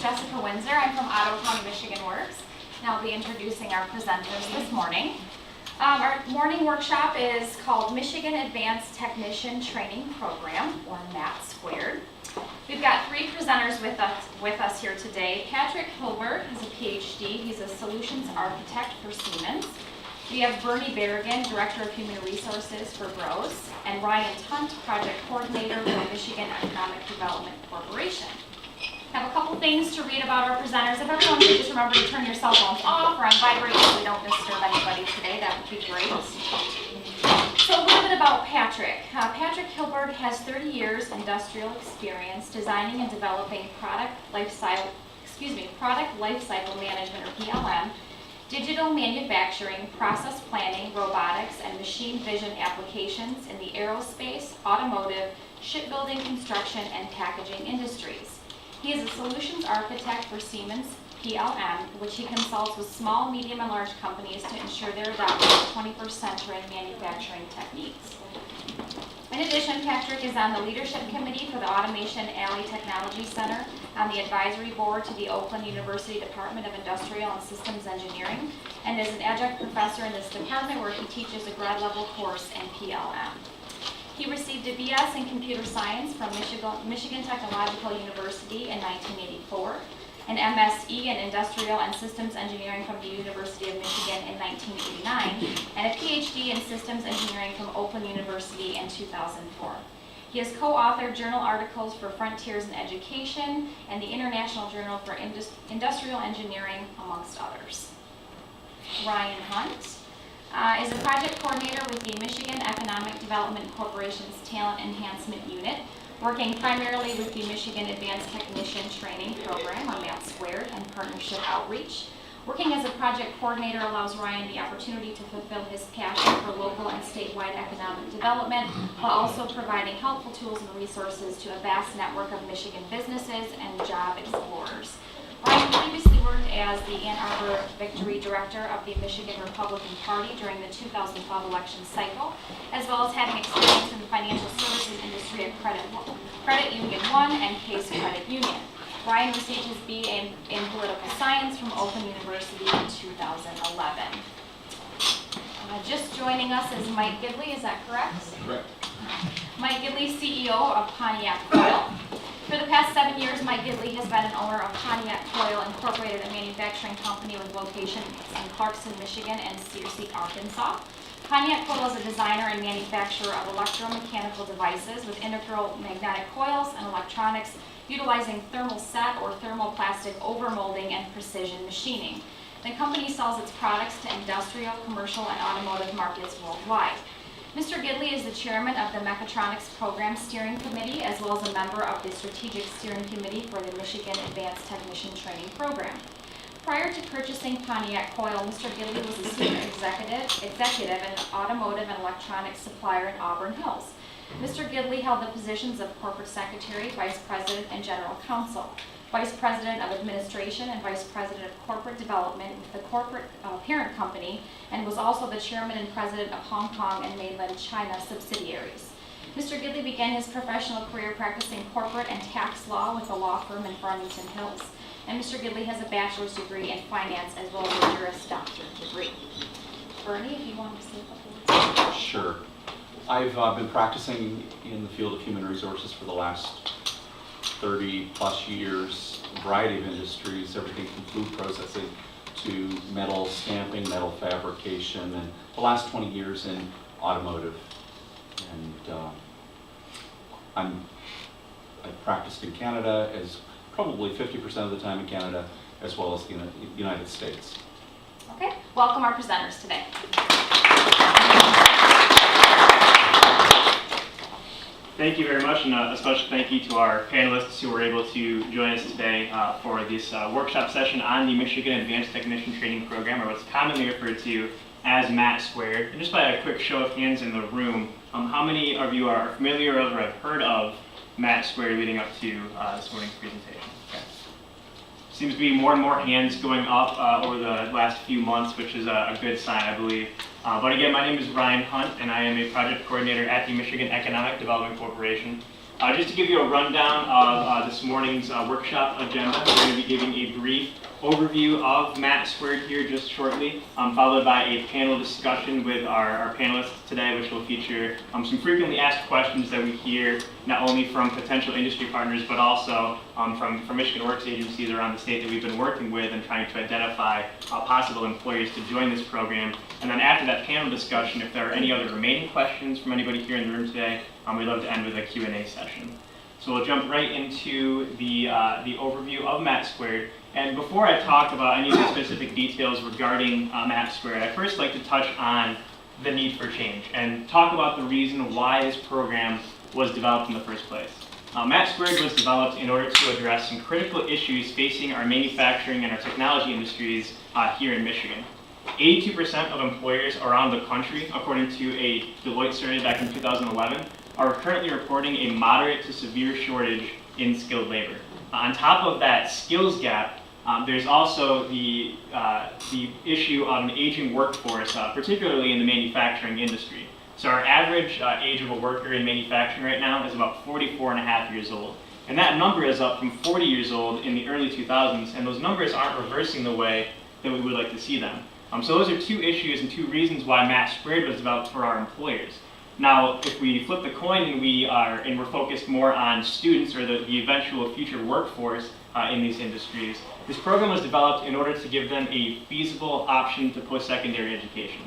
Jessica Windsor. I'm from Ottawa County, Michigan Works, and I'll be introducing our presenters this morning. Our morning workshop is called Michigan Advanced Technician Training Program, or MAT2. We've got three presenters with us here today. Patrick Hillberg is a PhD. He's a solutions architect for Siemens. We have Berrigan, Director of Human Resources for Brose, and Hundt, Project Coordinator for Michigan Economic Development Corporation. I have a couple things to read about our presenters. If everyone could just remember to turn your cell phones off or on vibrate so we don't disturb anybody today, that would be great. So a little bit about Patrick. Patrick Hillberg has 30 years industrial experience designing and developing product lifecycle management, or PLM, digital manufacturing, process planning, robotics, and machine vision applications in the aerospace, automotive, shipbuilding, construction, and packaging industries. He is a solutions architect for Siemens PLM, which he consults with small, medium, and large companies to ensure they're adopting 21st century manufacturing techniques. In addition, Patrick is on the leadership committee for the Automation Alley Technology Center, on the advisory board to the Oakland University Department of Industrial and Systems Engineering, and is an adjunct professor in this department where he teaches a grad level course in PLM. He received a BS in computer science from Michigan Technological University in 1984, an MSE in industrial and systems engineering from the University of Michigan in 1989, and a PhD in systems engineering from Oakland University in 2004. He has co-authored journal articles for Frontiers in Education and the International Journal for Industrial Engineering, amongst others. Hundt is a project coordinator with the Michigan Economic Development Corporation's Talent Enhancement Unit, working primarily with the Michigan Advanced Technician Training Program, or MAT2, and partnership outreach. Working as a project coordinator allows Ryan the opportunity to fulfill his passion for local and statewide economic development, while also providing helpful tools and resources to a vast network of Michigan businesses and job explorers. Ryan previously worked as the Ann Arbor Victory Director of the Michigan Republican Party during the 2012 election cycle, as well as having experience in the financial services industry at Credit Union One and Case Credit Union. Ryan received his BA in political science from Oakland University in 2011. Just joining us is Mike Gidley, is that correct? Correct. Mike Gidley, CEO of Pontiac Coil. For the past 7 years, Mike Gidley has been an owner of Pontiac Coil Incorporated, a manufacturing company with locations in Clarkson, Michigan, and Searcy, Arkansas. Pontiac Coil is a designer and manufacturer of electromechanical devices with integral magnetic coils and electronics, utilizing thermal set or thermoplastic overmolding and precision machining. The company sells its products to industrial, commercial, and automotive markets worldwide. Mr. Gidley is the chairman of the Mechatronics Program Steering Committee, as well as a member of the Strategic Steering Committee for the Michigan Advanced Technician Training Program. Prior to purchasing Pontiac Coil, Mr. Gidley was a senior executive and an automotive and electronics supplier in Auburn Hills. Mr. Gidley held the positions of Corporate Secretary, Vice President, and General Counsel, Vice President of Administration, and Vice President of Corporate Development with the corporate parent company, and was also the Chairman and President of Hong Kong and Mainland China subsidiaries. Mr. Gidley began his professional career practicing corporate and tax law with a law firm in Farmington Hills. And Mr. Gidley has a bachelor's degree in finance as well as a Juris Doctorate degree. Bernie, if you want to say a couple words. Sure. I've been practicing in the field of human resources for the last 30 plus years, a variety of industries, everything from food processing to metal stamping, metal fabrication, and the last 20 years in automotive. And I've practiced in Canada, as probably 50% of the time in Canada, as well as the United States. Okay, welcome our presenters today. Thank you very much, and a special thank you to our panelists who were able to join us today for this workshop session on the Michigan Advanced Technician Training Program, or what's commonly referred to as MAT2. And just by a quick show of hands in the room, how many of you are familiar or have heard of MAT2 leading up to this morning's presentation? Okay. Seems to be more and more hands going up over the last few months, which is a good sign, I believe. But again, my name is Hundt, and I am a project coordinator at the Michigan Economic Development Corporation. Just to give you a rundown of this morning's workshop agenda, we're going to be giving a brief overview of MAT2 here just shortly, followed by a panel discussion with our panelists today, which will feature some frequently asked questions that we hear not only from potential industry partners, but also from Michigan Works agencies around the state that we've been working with and trying to identify possible employers to join this program. And then after that panel discussion, if there are any other remaining questions from anybody here in the room today, we'd love to end with a Q&A session. So we'll jump right into the overview of MAT2. And before I talk about any of the specific details regarding MAT2, I'd first like to touch on the need for change and talk about the reason why this program was developed in the first place. MAT2 was developed in order to address some critical issues facing our manufacturing and our technology industries here in Michigan. 82% of employers around the country, according to a Deloitte survey back in 2011, are currently reporting a moderate to severe shortage in skilled labor. On top of that skills gap, there's also the issue of an aging workforce, particularly in the manufacturing industry. So our average age of a worker in manufacturing right now is about 44 and a half years old. And that number is up from 40 years old in the early 2000s, and those numbers aren't reversing the way that we would like to see them. So those are two issues and two reasons why MAT2 was developed for our employers. Now, if we flip the coin and we're focused more on students or the eventual future workforce in these industries, this program was developed in order to give them a feasible option to post-secondary education.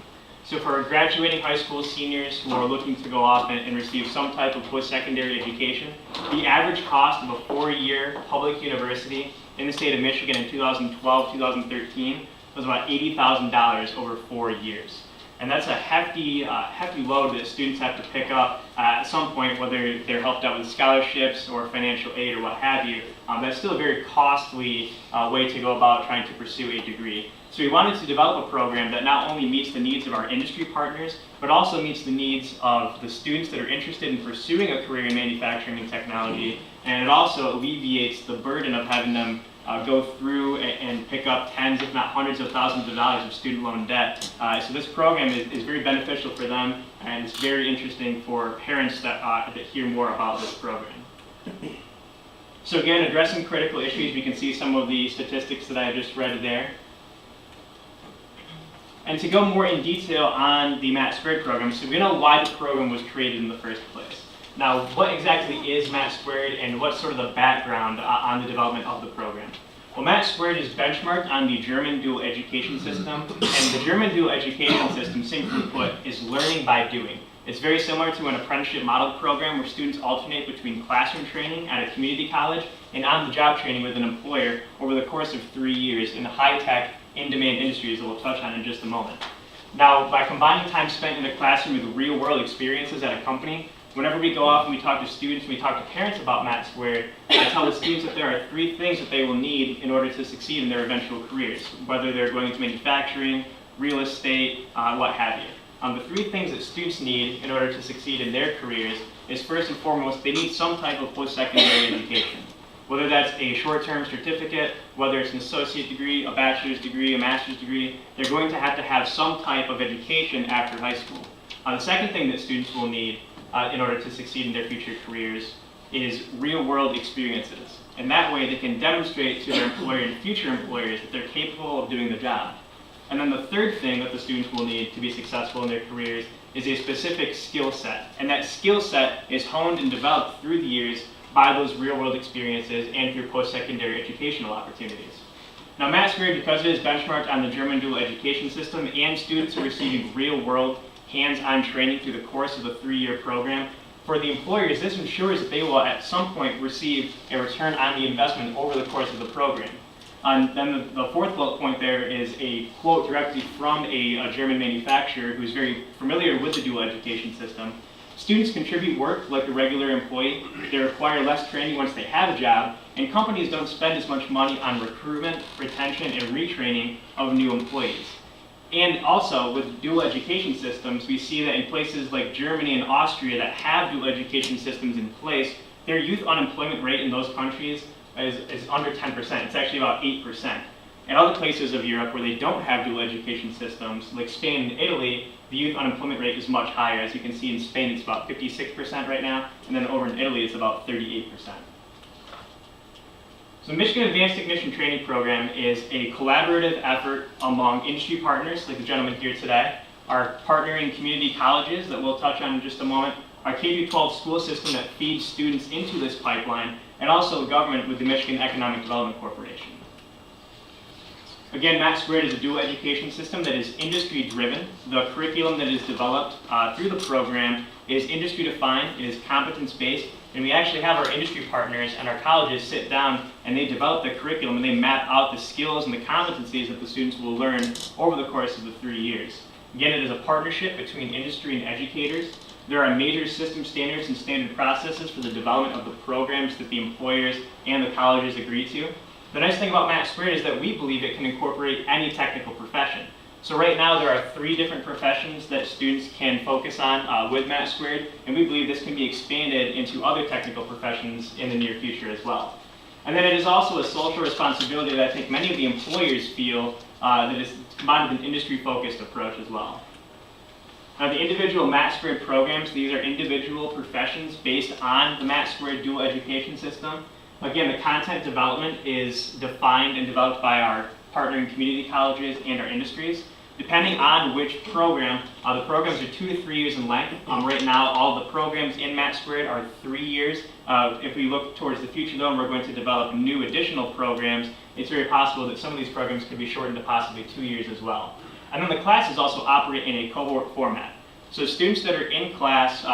So for graduating high school seniors who are looking to go off and receive some type of post-secondary education, the average cost of a 4-year public university in the state of Michigan in 2012-2013 was about $80,000 over 4 years. And that's a hefty load that students have to pick up at some point, whether they're helped out with scholarships or financial aid or what have you. That's still a very costly way to go about trying to pursue a degree. So we wanted to develop a program that not only meets the needs of our industry partners, but also meets the needs of the students that are interested in pursuing a career in manufacturing and technology, and it also alleviates the burden of having them go through and pick up tens, if not hundreds of thousands of dollars of student loan debt. So this program is very beneficial for them, and it's very interesting for parents that hear more about this program. So again, addressing critical issues, we can see some of the statistics that I just read there. And to go more in detail on the MAT2 program, so we know why the program was created in the first place. Now, what exactly is MAT2 and what's sort of the background on the development of the program? Well, MAT2 is benchmarked on the German dual education system, and the German dual education system, simply put, is learning by doing. It's very similar to an apprenticeship model program where students alternate between classroom training at a community college and on-the-job training with an employer over the course of 3 years in the high-tech, in-demand industries that we'll touch on in just a moment. Now, by combining time spent in the classroom with real-world experiences at a company, whenever we go off and we talk to students, we talk to parents about MAT2, I tell the students that there are 3 things that they will need in order to succeed in their eventual careers, whether they're going into manufacturing, real estate, what have you. The 3 things that students need in order to succeed in their careers is, first and foremost, they need some type of post-secondary education. Whether that's a short-term certificate, whether it's an associate degree, a bachelor's degree, a master's degree, they're going to have some type of education after high school. The second thing that students will need in order to succeed in their future careers is real-world experiences. And that way they can demonstrate to their employer and future employers that they're capable of doing the job. And then the third thing that the students will need to be successful in their careers is a specific skill set. And that skill set is honed and developed through the years by those real-world experiences and through post-secondary educational opportunities. Now, MAT2, because it is benchmarked on the German dual education system and students are receiving real-world hands-on training through the course of the 3-year program, for the employers, this ensures that they will at some point receive a return on the investment over the course of the program. And then the fourth bullet point there is a quote directly from a German manufacturer who's very familiar with the dual education system. Students contribute work like a regular employee. They require less training once they have a job, and companies don't spend as much money on recruitment, retention, and retraining of new employees. And also, with dual education systems, we see that in places like Germany and Austria that have dual education systems in place, their youth unemployment rate in those countries is under 10%. It's actually about 8%. In other places of Europe where they don't have dual education systems, like Spain and Italy, the youth unemployment rate is much higher. As you can see in Spain, it's about 56% right now, and then over in Italy, it's about 38%. So the Michigan Advanced Technician Training Program is a collaborative effort among industry partners, like the gentleman here today, our partnering community colleges that we'll touch on in just a moment, our K-12 school system that feeds students into this pipeline, and also the government with the Michigan Economic Development Corporation. Again, MAT2 is a dual education system that is industry-driven. The curriculum that is developed through the program is industry-defined, it is competence-based, and we actually have our industry partners and our colleges sit down and they develop the curriculum and they map out the skills and the competencies that the students will learn over the course of the 3 years. Again, it is a partnership between industry and educators. There are major system standards and standard processes for the development of the programs that the employers and the colleges agree to. The nice thing about MAT2 is that we believe it can incorporate any technical profession. So right now there are 3 different professions that students can focus on with MAT2, and we believe this can be expanded into other technical professions in the near future as well. And then it is also a social responsibility that I think many of the employers feel that is combined with an industry-focused approach as well. Now the individual MAT2 programs, these are individual professions based on the MAT2 dual education system. Again, the content development is defined and developed by our partnering community colleges and our industries. Depending on which program, the programs are 2 to 3 years in length. Right now, all the programs in MAT2 are 3 years. If we look towards the future though, and we're going to develop new additional programs, it's very possible that some of these programs could be shortened to possibly 2 years as well. And then the classes also operate in a cohort format. So students that are in class,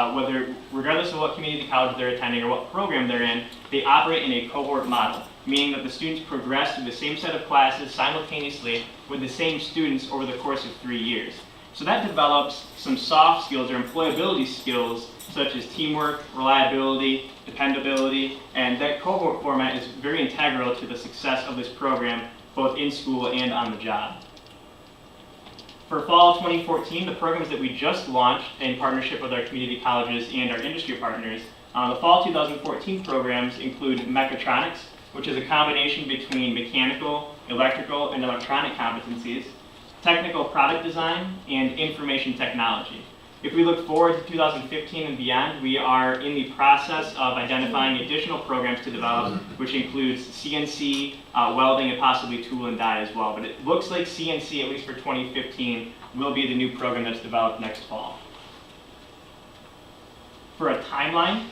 regardless of what community college they're attending or what program they're in, they operate in a cohort model, meaning that the students progress through the same set of classes simultaneously with the same students over the course of 3 years. So that develops some soft skills or employability skills such as teamwork, reliability, dependability, and that cohort format is very integral to the success of this program, both in school and on the job. For fall 2014, the programs that we just launched in partnership with our community colleges and our industry partners, the fall 2014 programs include mechatronics, which is a combination between mechanical, electrical, and electronic competencies, technical product design, and information technology. If we look forward to 2015 and beyond, we are in the process of identifying additional programs to develop, which includes CNC, welding, and possibly tool and die as well. But it looks like CNC, at least for 2015, will be the new program that's developed next fall. For a timeline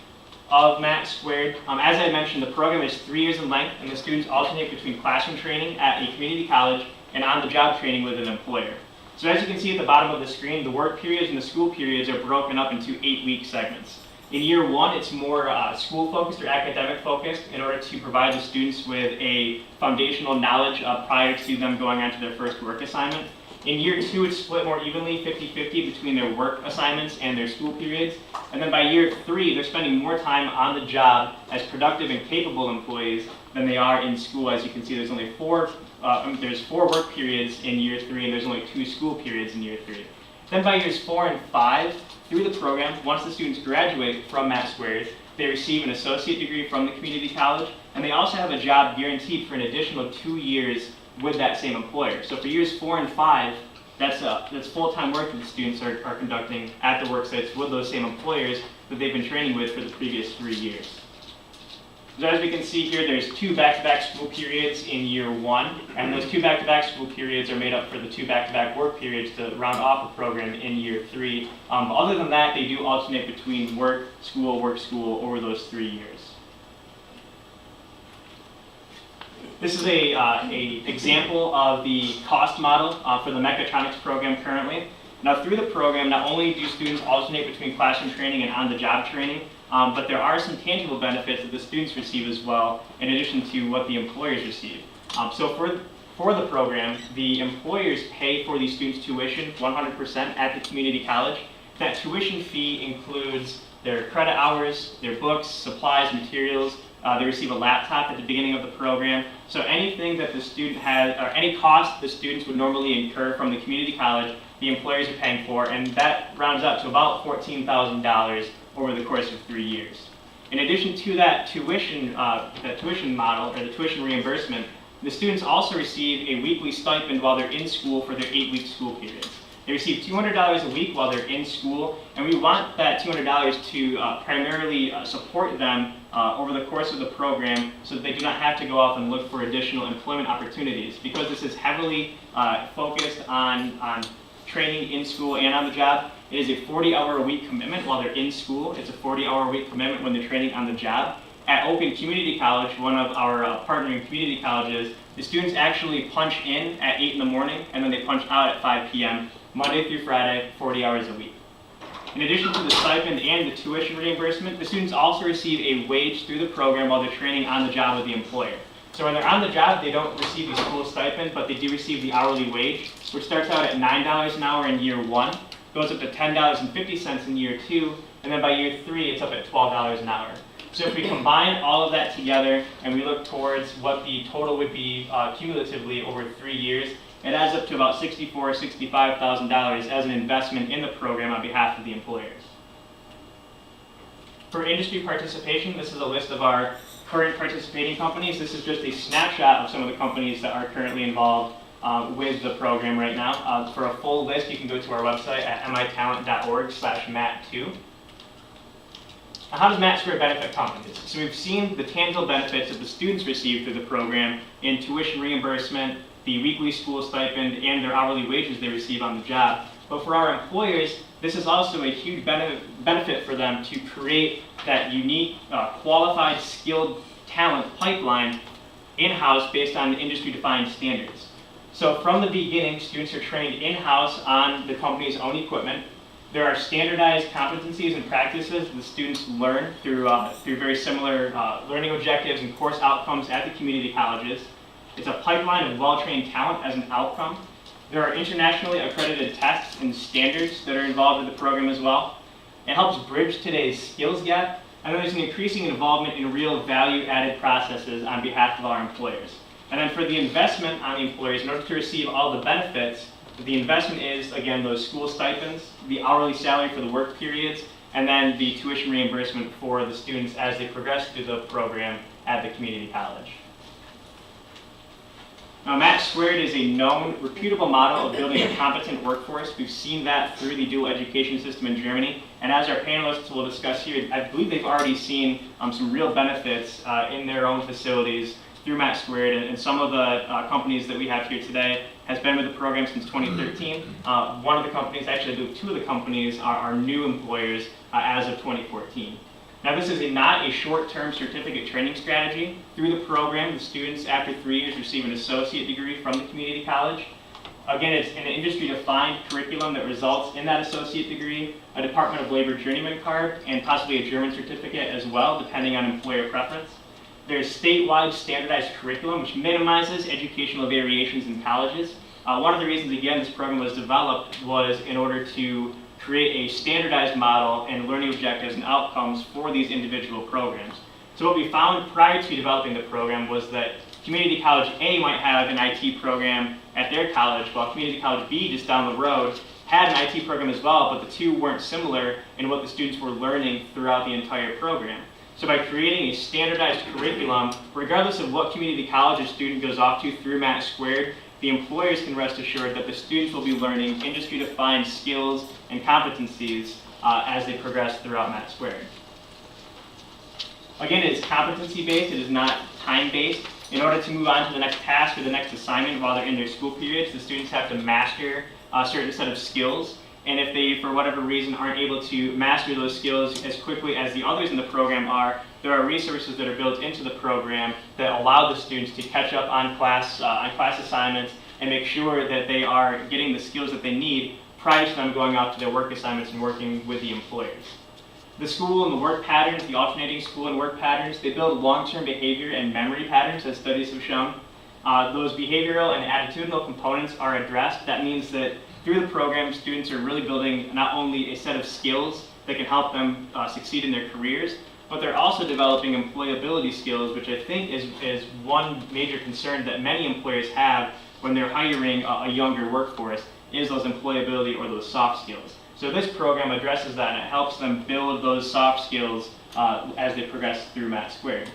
of MAT2, as I mentioned, the program is 3 years in length, and the students alternate between classroom training at a community college and on-the-job training with an employer. So as you can see at the bottom of the screen, the work periods and the school periods are broken up into 8-week segments. In year 1, it's more school-focused or academic-focused in order to provide the students with a foundational knowledge prior to them going on to their first work assignment. In year 2, it's split more evenly, 50-50, between their work assignments and their school periods. And then by year 3, they're spending more time on the job as productive and capable employees than they are in school. As you can see, there's only 4 work periods in year 3, and there's only 2 school periods in year 3. Then by years 4 and 5, through the program, once the students graduate from MAT2, they receive an associate degree from the community college, and they also have a job guaranteed for an additional 2 years with that same employer. So for years 4 and 5, that's full-time work that the students are conducting at the work sites with those same employers that they've been training with for the previous 3 years. So as we can see here, there's 2 back-to-back school periods in year 1, and those 2 back-to-back school periods are made up for the 2 back-to-back work periods to round off the program in year 3. Other than that, they do alternate between work, school, over those 3 years. This is a example of the cost model for the mechatronics program currently. Now through the program, not only do students alternate between classroom training and on-the-job training, but there are some tangible benefits that the students receive as well, in addition to what the employers receive. So for the program, the employers pay for the students' tuition 100% at the community college. That tuition fee includes their credit hours, their books, supplies, materials. They receive a laptop at the beginning of the program. So anything that the student has, or any cost the students would normally incur from the community college, the employers are paying for, and that rounds up to about $14,000 over the course of 3 years. In addition to that tuition model, or the tuition reimbursement, The students also receive a weekly stipend while they're in school for their 8-week school periods. They receive $200 a week while they're in school, and we want that $200 to primarily support them over the course of the program so that they do not have to go off and look for additional employment opportunities. Because this is heavily focused on training in school and on the job, it is a 40-hour-a-week commitment while they're in school. It's a 40-hour-a-week commitment when they're training on the job. At Open Community College, one of our partnering community colleges, the students actually punch in at 8 in the morning and then they punch out at 5 p.m. Monday through Friday, 40 hours a week. In addition to the stipend and the tuition reimbursement, the students also receive a wage through the program while they're training on the job with the employer. So when they're on the job, they don't receive the school stipend, but they do receive the hourly wage, which starts out at $9 an hour in year 1, goes up to $10.50 in year 2, and then by year 3, it's up at $12 an hour. So if we combine all of that together and we look towards what the total would be cumulatively over 3 years, it adds up to about $64,000, $65,000 as an investment in the program on behalf of the employers. For industry participation, this is a list of our current participating companies. This is just a snapshot of some of the companies that are currently involved with the program right now. For a full list, you can go to our website at mitalent.org/MAT2. How does MAT2 benefit companies? So we've seen the tangible benefits that the students receive through the program in tuition reimbursement, the weekly school stipend, and their hourly wages they receive on the job. But for our employers, this is also a huge benefit for them to create that unique, qualified, skilled talent pipeline in-house based on industry-defined standards. So from the beginning, students are trained in-house on the company's own equipment. There are standardized competencies and practices the students learn through very similar learning objectives and course outcomes at the community colleges. It's a pipeline of well-trained talent as an outcome. There are internationally accredited tests and standards that are involved in the program as well. It helps bridge today's skills gap, and then there's an increasing involvement in real value-added processes on behalf of our employers. And then for the investment on the employers, in order to receive all the benefits, the investment is, again, those school stipends, the hourly salary for the work periods, and then the tuition reimbursement for the students as they progress through the program at the community college. Now, MAT2 is a known, reputable model of building a competent workforce. We've seen that through the dual education system in Germany, and as our panelists will discuss here, I believe they've already seen some real benefits in their own facilities through MAT2, and some of the companies that we have here today has been with the program since 2013. One of the companies, actually I believe 2 of the companies are new employers as of 2014. Now this is not a short-term certificate training strategy. Through the program, the students after 3 years receive an associate degree from the community college. Again, it's an industry-defined curriculum that results in that associate degree, a Department of Labor journeyman card, and possibly a German certificate as well, depending on employer preference. There's statewide standardized curriculum, which minimizes educational variations in colleges. One of the reasons, again, this program was developed was in order to create a standardized model and learning objectives and outcomes for these individual programs. So what we found prior to developing the program was that Community College A might have an IT program at their college, while Community College B, just down the road, had an IT program as well, but the two weren't similar in what the students were learning throughout the entire program. So by creating a standardized curriculum, regardless of what community college a student goes off to through MAT2, the employers can rest assured that the students will be learning industry-defined skills and competencies as they progress throughout MAT2. Again, it is competency-based, it is not time-based. In order to move on to the next task or the next assignment while they're in their school periods, the students have to master a certain set of skills. And if they, for whatever reason, aren't able to master those skills as quickly as the others in the program are, there are resources that are built into the program that allow the students to catch up on class assignments and make sure that they are getting the skills that they need prior to them going out to their work assignments and working with the employers. The school and the work patterns, the alternating school and work patterns, they build long-term behavior and memory patterns, as studies have shown. Those behavioral and attitudinal components are addressed. That means that through the program, students are really building not only a set of skills that can help them succeed in their careers, but they're also developing employability skills, which I think is one major concern that many employers have when they're hiring a younger workforce, is those employability or those soft skills. So this program addresses that, and it helps them build those soft skills as they progress through MAT2.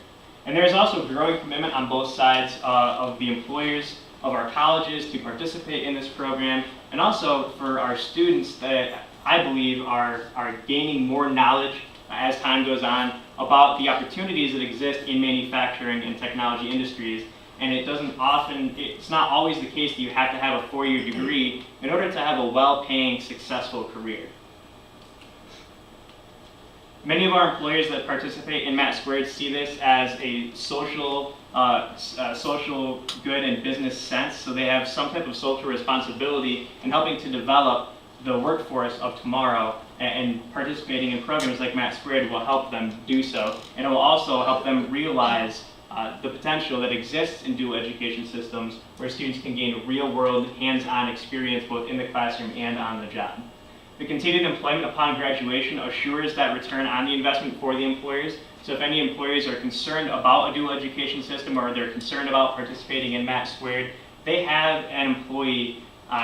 And there is also growing commitment on both sides of the employers of our colleges to participate in this program, and also for our students that I believe are gaining more knowledge as time goes on about the opportunities that exist in manufacturing and technology industries. And it's not always the case that you have to have a 4-year degree in order to have a well-paying, successful career. Many of our employers that participate in MAT2 see this as a social good and business sense, so they have some type of social responsibility in helping to develop the workforce of tomorrow, and participating in programs like MAT2 will help them do so, and it will also help them realize the potential that exists in dual education systems where students can gain real-world, hands-on experience both in the classroom and on the job. The continued employment upon graduation assures that return on the investment for the employers. So if any employers are concerned about a dual education system or they're concerned about participating in MAT2, they have an employee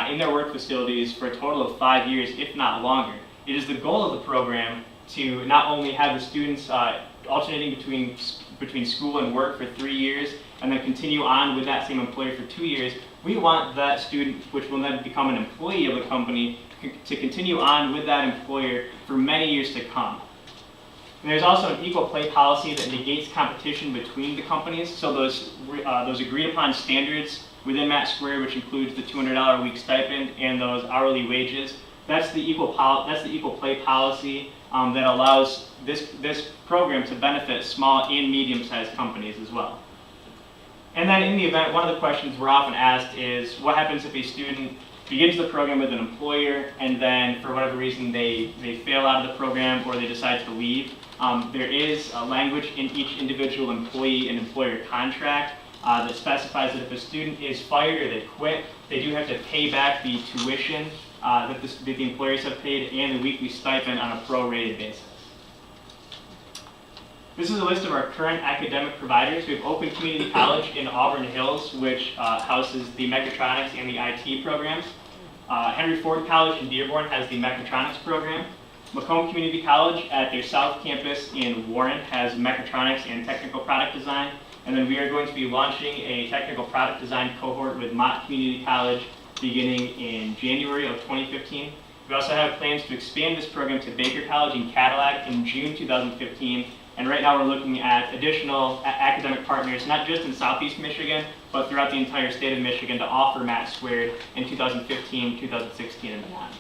in their work facilities for a total of 5 years, if not longer. It is the goal of the program to not only have the students alternating between school and work for 3 years and then continue on with that same employer for 2 years. We want that student, which will then become an employee of the company, to continue on with that employer for many years to come. And there's also an equal pay policy that negates competition between the companies. So those agreed upon standards within MAT2, which includes the $200 a week stipend and those hourly wages, that's the equal pay policy that allows this program to benefit small and medium-sized companies as well. And then in the event, one of the questions we're often asked is, what happens if a student begins the program with an employer and then for whatever reason they fail out of the program or they decide to leave? There is a language in each individual employee and employer contract that specifies that if a student is fired or they quit, they do have to pay back the tuition that the employers have paid and the weekly stipend on a prorated basis. This is a list of our current academic providers. We have Open Community College in Auburn Hills, which houses the mechatronics and the IT programs. Henry Ford College in Dearborn has the mechatronics program. Macomb Community College at their South Campus in Warren has mechatronics and technical product design. And then we are going to be launching a technical product design cohort with Mott Community College beginning in January of 2015. We also have plans to expand this program to Baker College in Cadillac in June 2015. And right now we're looking at additional academic partners, not just in Southeast Michigan, but throughout the entire state of Michigan to offer MAT2 in 2015, 2016, and beyond.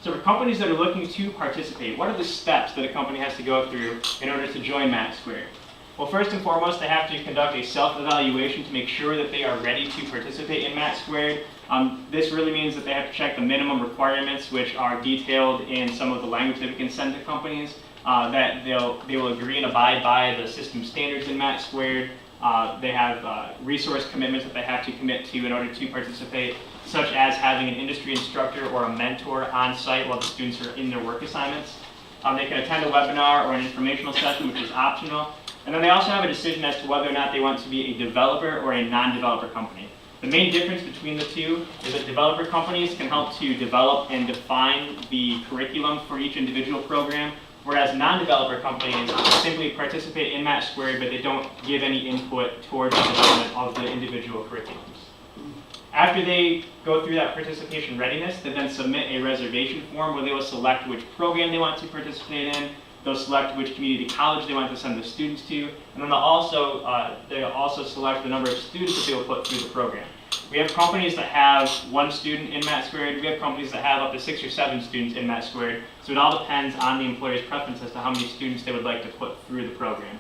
So for companies that are looking to participate, what are the steps that a company has to go through in order to join MAT2? Well, first and foremost, they have to conduct a self-evaluation to make sure that they are ready to participate in MAT2. This really means that they have to check the minimum requirements, which are detailed in some of the language that we can send to companies. That they will agree and abide by the system standards in MAT2. They have resource commitments that they have to commit to in order to participate, such as having an industry instructor or a mentor on site while the students are in their work assignments. They can attend a webinar or an informational session, which is optional. And then they also have a decision as to whether or not they want to be a developer or a non-developer company. The main difference between the two is that developer companies can help to develop and define the curriculum for each individual program, whereas non-developer companies simply participate in MAT2, but they don't give any input towards the development of the individual curriculums. After they go through that participation readiness, they then submit a reservation form where they will select which program they want to participate in. They'll select which community college they want to send the students to, and then they'll also select the number of students that they will put through the program. We have companies that have 1 student in MAT2. We have companies that have up to 6 or 7 students in MAT2. So it all depends on the employer's preference as to how many students they would like to put through the program.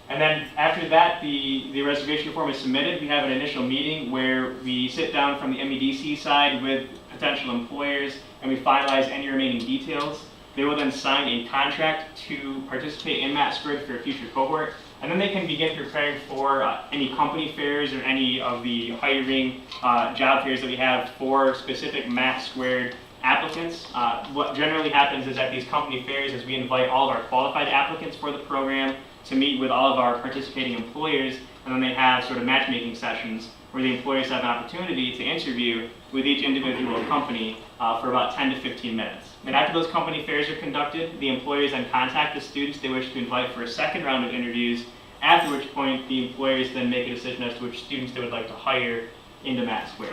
And then after that, the reservation form is submitted. We have an initial meeting where we sit down from the MEDC side with potential employers and we finalize any remaining details. They will then sign a contract to participate in MAT2 for a future cohort. And then they can begin preparing for any company fairs or any of the hiring job fairs that we have for specific MAT2 applicants. What generally happens is at these company fairs is we invite all of our qualified applicants for the program to meet with all of our participating employers, and then they have sort of matchmaking sessions where the employers have an opportunity to interview with each individual company for about 10 to 15 minutes. And after those company fairs are conducted, the employers then contact the students they wish to invite for a second round of interviews, after which point the employers then make a decision as to which students they would like to hire into MAT2.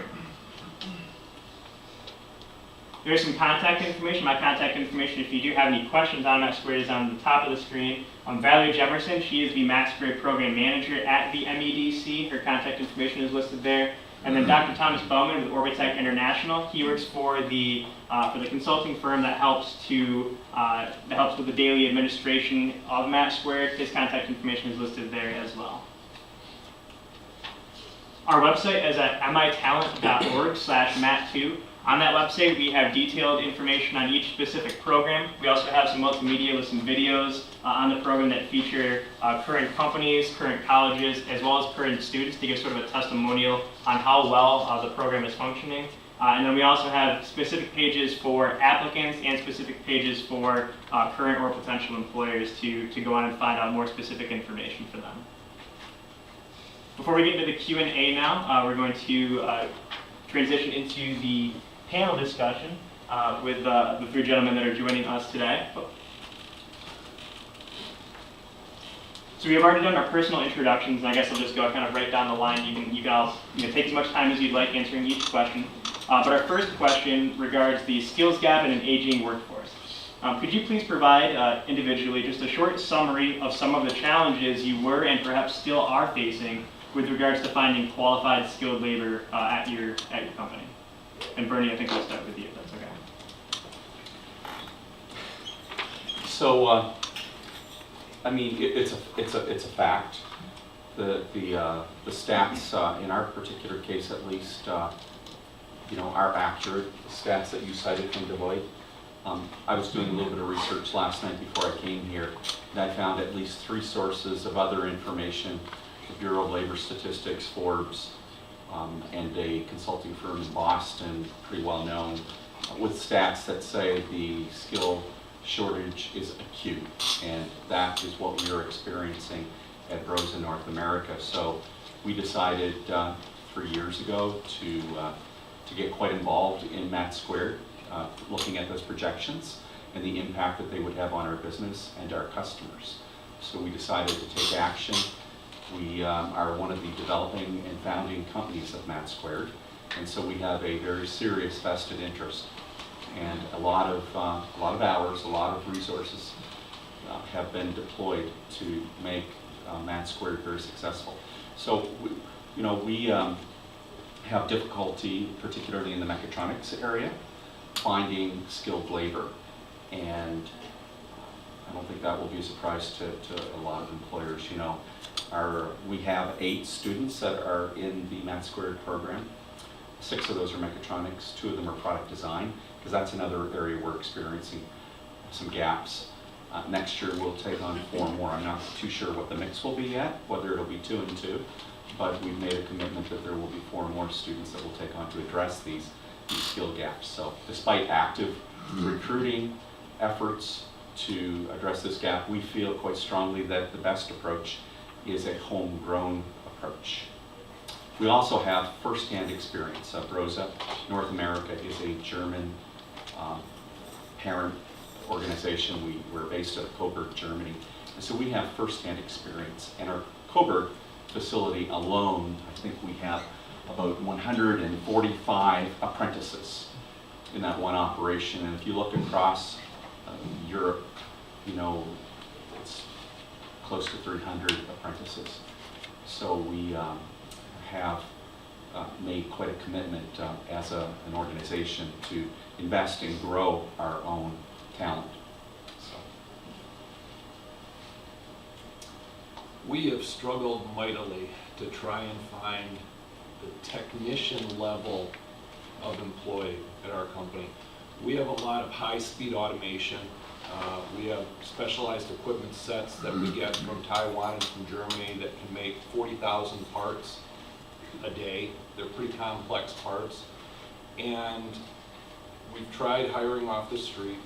There's some contact information. My contact information, if you do have any questions on MAT2, is on the top of the screen. Valerie Jemerson, she is the MAT2 program manager at the MEDC. Her contact information is listed there. And then Dr. Thomas Bowman with Orbitech International. He works for the consulting firm that helps with the daily administration of MAT2. His contact information is listed there as well. Our website is at mitalent.org/MAT2. On that website, we have detailed information on each specific program. We also have some multimedia with some videos on the program that feature current companies, current colleges, as well as current students to give sort of a testimonial on how well the program is functioning. And then we also have specific pages for applicants and specific pages for current or potential employers to go on and find out more specific information for them. Before we get into the Q&A now, we're going to transition into the panel discussion with the three gentlemen that are joining us today. So we have already done our personal introductions, and I guess I'll just go kind of right down the line. You can all take as much time as you'd like answering each question. But our first question regards the skills gap in an aging workforce. Could you please provide individually just a short summary of some of the challenges you were and perhaps still are facing with regards to finding qualified skilled labor at your company? And Bernie, I think we'll start with you, if that's okay. So, I mean, it's a fact. The stats in our particular case, at least, are accurate. The stats that you cited from Deloitte. I was doing a little bit of research last night before I came here, and I found at least 3 sources of other information: the Bureau of Labor Statistics, Forbes, and a consulting firm in Boston, pretty well known, with stats that say the skill shortage is acute, and that is what we are experiencing at Brose in North America. So we decided 3 years ago to get quite involved in MAT2, looking at those projections and the impact that they would have on our business and our customers. So we decided to take action. We are one of the developing and founding companies of MAT2, and so we have a very serious vested interest, and a lot of hours, a lot of resources have been deployed to make MAT2 very successful. So we have difficulty, particularly in the mechatronics area, finding skilled labor, and I don't think that will be a surprise to a lot of employers. We have 8 students that are in the MAT2 program. 6 of those are mechatronics, 2 of them are product design, because that's another area we're experiencing some gaps. Next year we'll take on 4 more. I'm not too sure what the mix will be yet, whether it'll be 2 and 2, but we've made a commitment that there will be 4 more students that we'll take on to address these skill gaps. So despite active recruiting efforts to address this gap, we feel quite strongly that the best approach is a homegrown approach. We also have first-hand experience. Brose North America is a German parent organization. We're based out of Coburg, Germany. And so we have first-hand experience. And our Coburg facility alone, I think we have about 145 apprentices in that one operation. And if you look across Europe, it's close to 300 apprentices. So we have made quite a commitment as an organization to invest and grow our own talent. So. We have struggled mightily to try and find the technician level of employee at our company. We have a lot of high-speed automation. We have specialized equipment sets that we get from Taiwan and from Germany that can make 40,000 parts a day. They're pretty complex parts. And we've tried hiring off the street.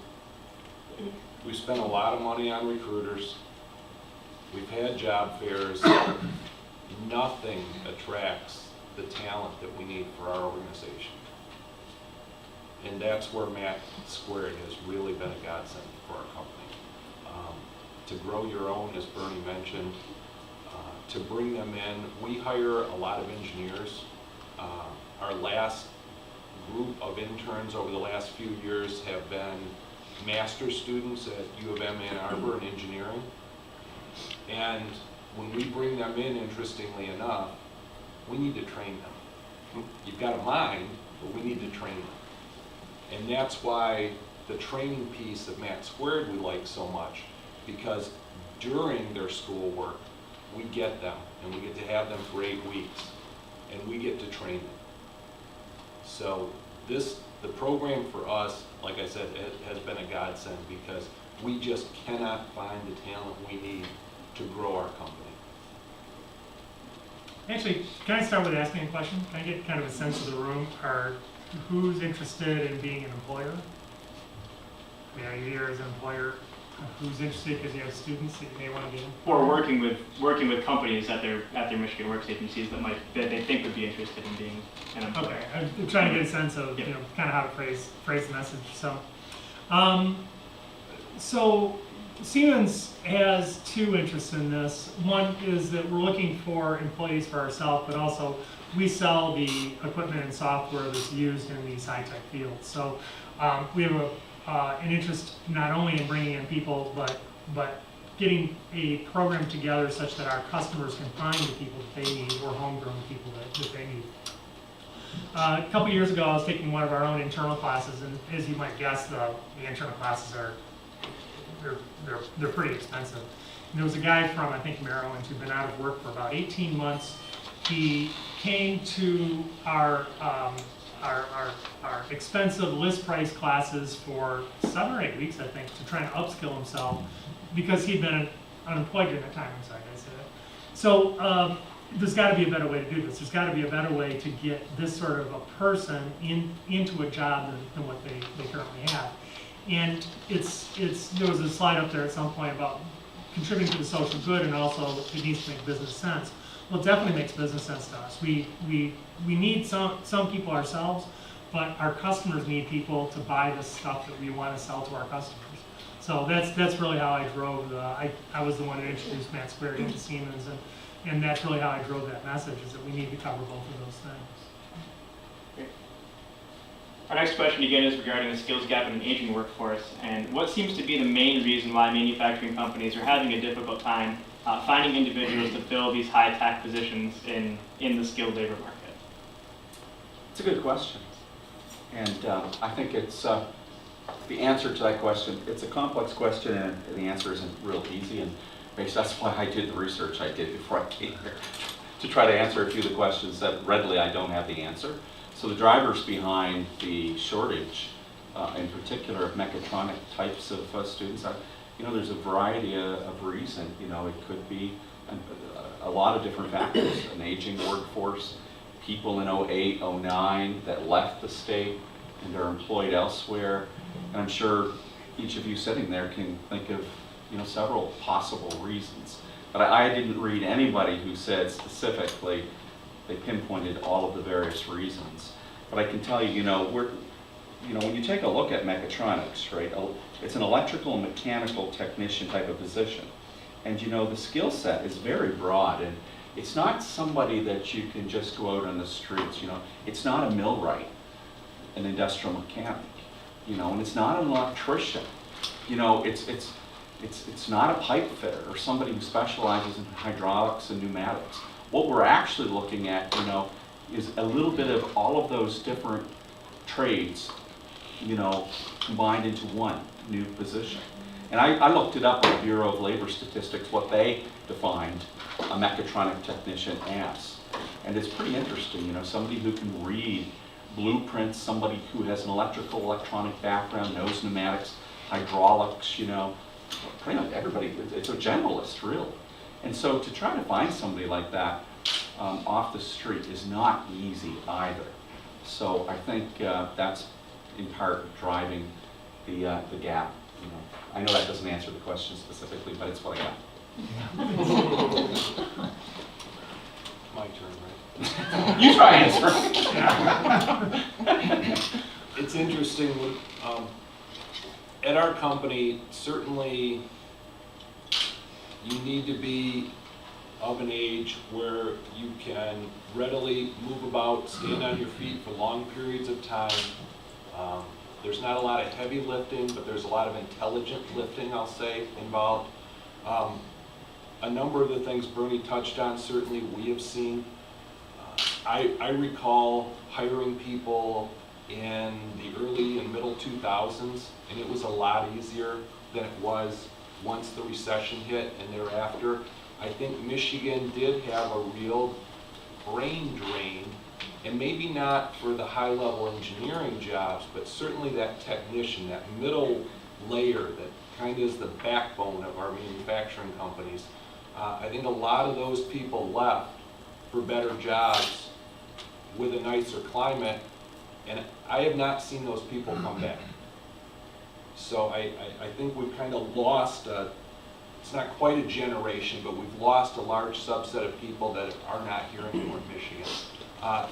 We spent a lot of money on recruiters. We've had job fairs. nothing attracts the talent that we need for our organization. And that's where MAT2 has really been a godsend for our company. To grow your own, as Bernie mentioned, to bring them in. We hire a lot of engineers. Our last group of interns over the last few years have been master's students at U of M Ann Arbor in engineering. And when we bring them in, interestingly enough, we need to train them. You've got a mind, but we need to train them. And that's why the training piece of MAT2 we like so much, because during their schoolwork, we get them, and we get to have them for 8 weeks, and we get to train them. So the program for us, like I said, has been a godsend, because we just cannot find the talent we need to grow our company. Actually, can I start with asking a question? Can I get kind of a sense of the room? Who's interested in being an employer? I mean, are you here as an employer? Who's interested because you have students that you may want to get in? Or working with companies at their Michigan Works agencies that they think would be interested in being an employer. Okay, I'm trying to get a sense of Yeah. kind of how to phrase the message. So Siemens has two interests in this. One is that we're looking for employees for ourselves, but also we sell the equipment and software that's used in these high-tech fields. So we have an interest not only in bringing in people, but getting a program together such that our customers can find the people that they need, or homegrown people that they need. A couple years ago, I was taking one of our own internal classes, and as you might guess, the internal classes they're pretty expensive. And there was a guy from, I think, Maryland, who'd been out of work for about 18 months. He came to our expensive list price classes for 7 or 8 weeks, I think, to try and upskill himself, because he'd been unemployed during that time. I'm sorry, did I say that? So there's got to be a better way to do this. There's got to be a better way to get this sort of a person into a job than what they currently have. And there was a slide up there at some point about contributing to the social good, and also it needs to make business sense. Well, it definitely makes business sense to us. We need some people ourselves, but our customers need people to buy the stuff that we want to sell to our customers. So that's really how I drove I was the one who introduced MAT2 into Siemens, and that's really how I drove that message, is that we need to cover both of those things. Great. Our next question again is regarding the skills gap in an aging workforce, and what seems to be the main reason why manufacturing companies are having a difficult time finding individuals to fill these high-tech positions in the skilled labor market? It's a good question. And I think it's the answer to that question. It's a complex question, and the answer isn't real easy. And basically, that's why I did the research I did before I came here, to try to answer a few of the questions that readily I don't have the answer. So the drivers behind the shortage, in particular of mechatronic types of students, there's a variety of reasons. It could be a lot of different factors: an aging workforce, people in 08, 09 that left the state and are employed elsewhere. And I'm sure each of you sitting there can think of several possible reasons. But I didn't read anybody who said specifically they pinpointed all of the various reasons. But I can tell you, when you take a look at mechatronics, right, it's an electrical and mechanical technician type of position. And the skill set is very broad, and it's not somebody that you can just go out on the streets. It's not a millwright, an industrial mechanic, and it's not an electrician. It's not a pipe fitter or somebody who specializes in hydraulics and pneumatics. What we're actually looking at, is a little bit of all of those different trades, combined into one new position. And I looked it up at the Bureau of Labor Statistics, what they defined a mechatronic technician as. And it's pretty interesting, somebody who can read blueprints, somebody who has an electrical, electronic background, knows pneumatics, hydraulics, pretty much everybody. It's a generalist, really. And so to try to find somebody like that off the street is not easy either. So I think that's in part driving the gap. I know that doesn't answer the question specifically, but it's what I got. my turn, right? You try answering. It's interesting, at our company, certainly you need to be of an age where you can readily move about, stand on your feet for long periods of time. There's not a lot of heavy lifting, but there's a lot of intelligent lifting, I'll say, involved. A number of the things Bernie touched on, certainly we have seen. I recall hiring people in the early and middle 2000s, and it was a lot easier than it was once the recession hit and thereafter. I think Michigan did have a real brain drain, and maybe not for the high-level engineering jobs, but certainly that technician, that middle layer that kind of is the backbone of our manufacturing companies. I think a lot of those people left for better jobs with a nicer climate, and I have not seen those people come back. So I think we've kind of lost it's not quite a generation, but we've lost a large subset of people that are not here anymore in Michigan.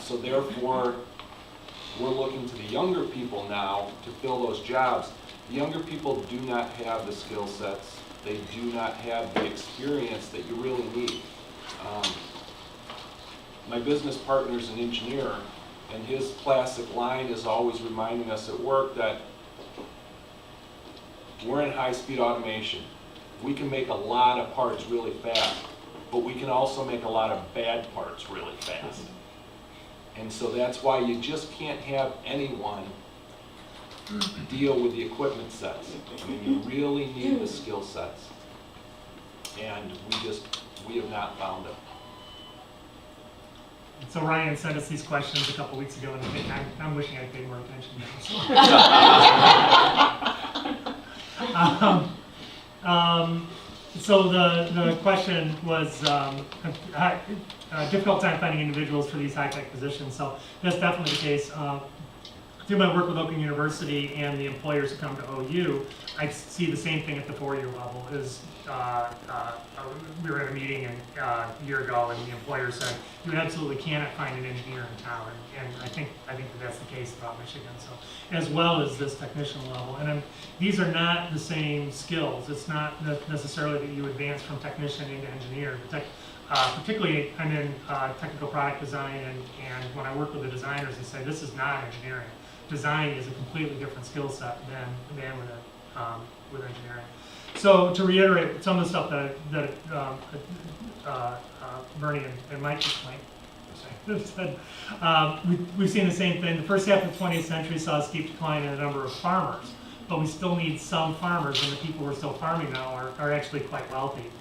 So therefore, we're looking to the younger people now to fill those jobs. The younger people do not have the skill sets. They do not have the experience that you really need. My business partner's an engineer, and his classic line is always reminding us at work that we're in high-speed automation. We can make a lot of parts really fast, but we can also make a lot of bad parts really fast. And so that's why you just can't have anyone deal with the equipment sets. I mean, you really need the skill sets. And we have not found them. So Ryan sent us these questions a couple weeks ago, and I think I'm wishing I paid more attention now. So the question was difficult time finding individuals for these high-tech positions. So that's definitely the case. Through my work with Oakland University and the employers who come to OU, I see the same thing at the four-year level. We were at a meeting a year ago, and the employer said, you absolutely cannot find an engineer in town. And I think that's the case about Michigan. So, as well as this technician level. And these are not the same skills. It's not necessarily that you advance from technician into engineer. Particularly, I'm in technical product design, and when I work with the designers, they say this is not engineering. Design is a completely different skill set than with engineering. So to reiterate some of the stuff that Bernie and Mike explained, said, we've seen the same thing. The first half of the 20th century saw a steep decline in the number of farmers, but we still need some farmers, and the people who are still farming now are actually quite wealthy.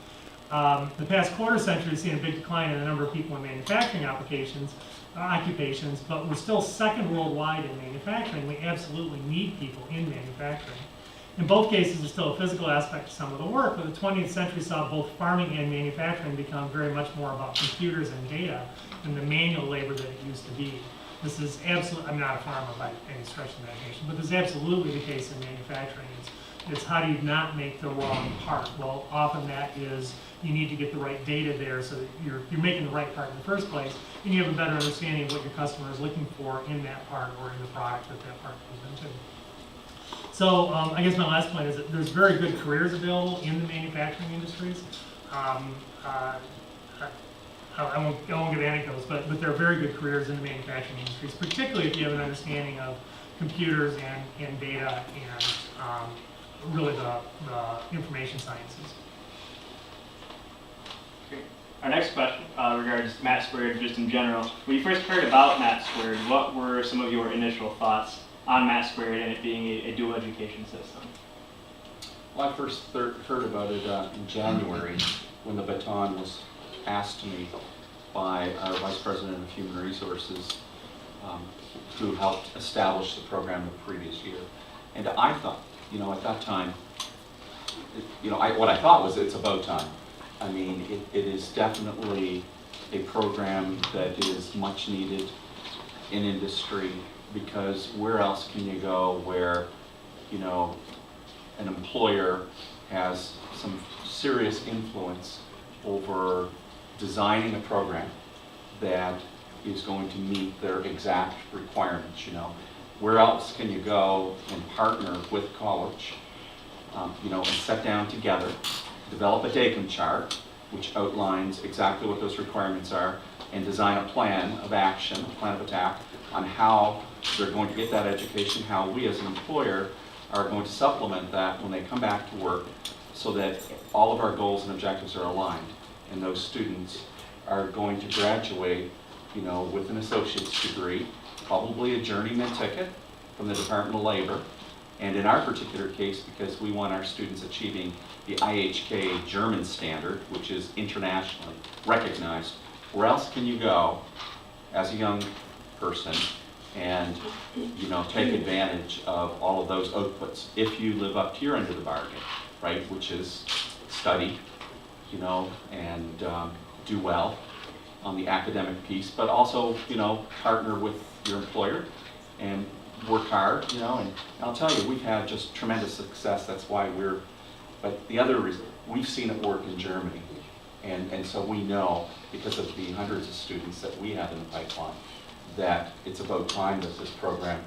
The past quarter century has seen a big decline in the number of people in manufacturing occupations, but we're still second worldwide in manufacturing. We absolutely need people in manufacturing. In both cases, there's still a physical aspect to some of the work, but the 20th century saw both farming and manufacturing become very much more about computers and data than the manual labor that it used to be. This is absolutely, I'm not a farmer by any stretch of the imagination, but this is absolutely the case in manufacturing. It's how do you not make the wrong part? Well, often that is you need to get the right data there so that you're making the right part in the first place, and you have a better understanding of what your customer is looking for in that part or in the product that part goes into. So I guess my last point is that there's very good careers available in the manufacturing industries. I won't give anecdotes, but there are very good careers in the manufacturing industries, particularly if you have an understanding of computers and data and really the information sciences. Great. Our next question regards MAT2 just in general. When you first heard about MAT2, what were some of your initial thoughts on MAT2 and it being a dual education system? Well, I first heard about it in January when the baton was passed to me by our Vice President of Human Resources, who helped establish the program the previous year. And I thought, at that time, what I thought was it's about time. I mean, it is definitely a program that is much needed in industry, because where else can you go where, an employer has some serious influence over designing a program, that is going to meet their exact requirements, you know. Where else can you go and partner with college, you know, and sit down together, develop a DACM chart, which outlines exactly what those requirements are, and design a plan of action, a plan of attack, on how they're going to get that education, how we as an employer are going to supplement that when they come back to work, so that all of our goals and objectives are aligned, and those students are going to graduate, you know, with an associate's degree, probably a journeyman ticket from the Department of Labor, and in our particular case, because we want our students achieving the IHK German standard, which is internationally recognized, where else can you go as a young person and, you know, take advantage of all of those outputs if you live up to your end of the bargain, right, which is study, you know, and do well on the academic piece, but also, you know, partner with your employer and work hard, you know, and I'll tell you, we've had just tremendous success. That's why but the other reason, we've seen it work in Germany, and so we know, because of the hundreds of students that we have in the pipeline, that it's about time that this program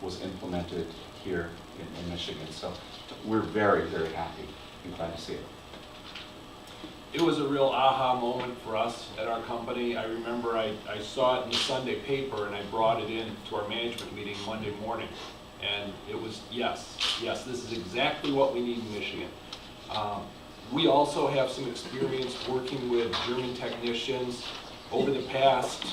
was implemented here in Michigan. So we're very, very happy and glad to see it. It was a real aha moment for us at our company. I remember I saw it in the Sunday paper, and I brought it in to our management meeting Monday morning. And it was, yes, this is exactly what we need in Michigan. We also have some experience working with German technicians. Over the past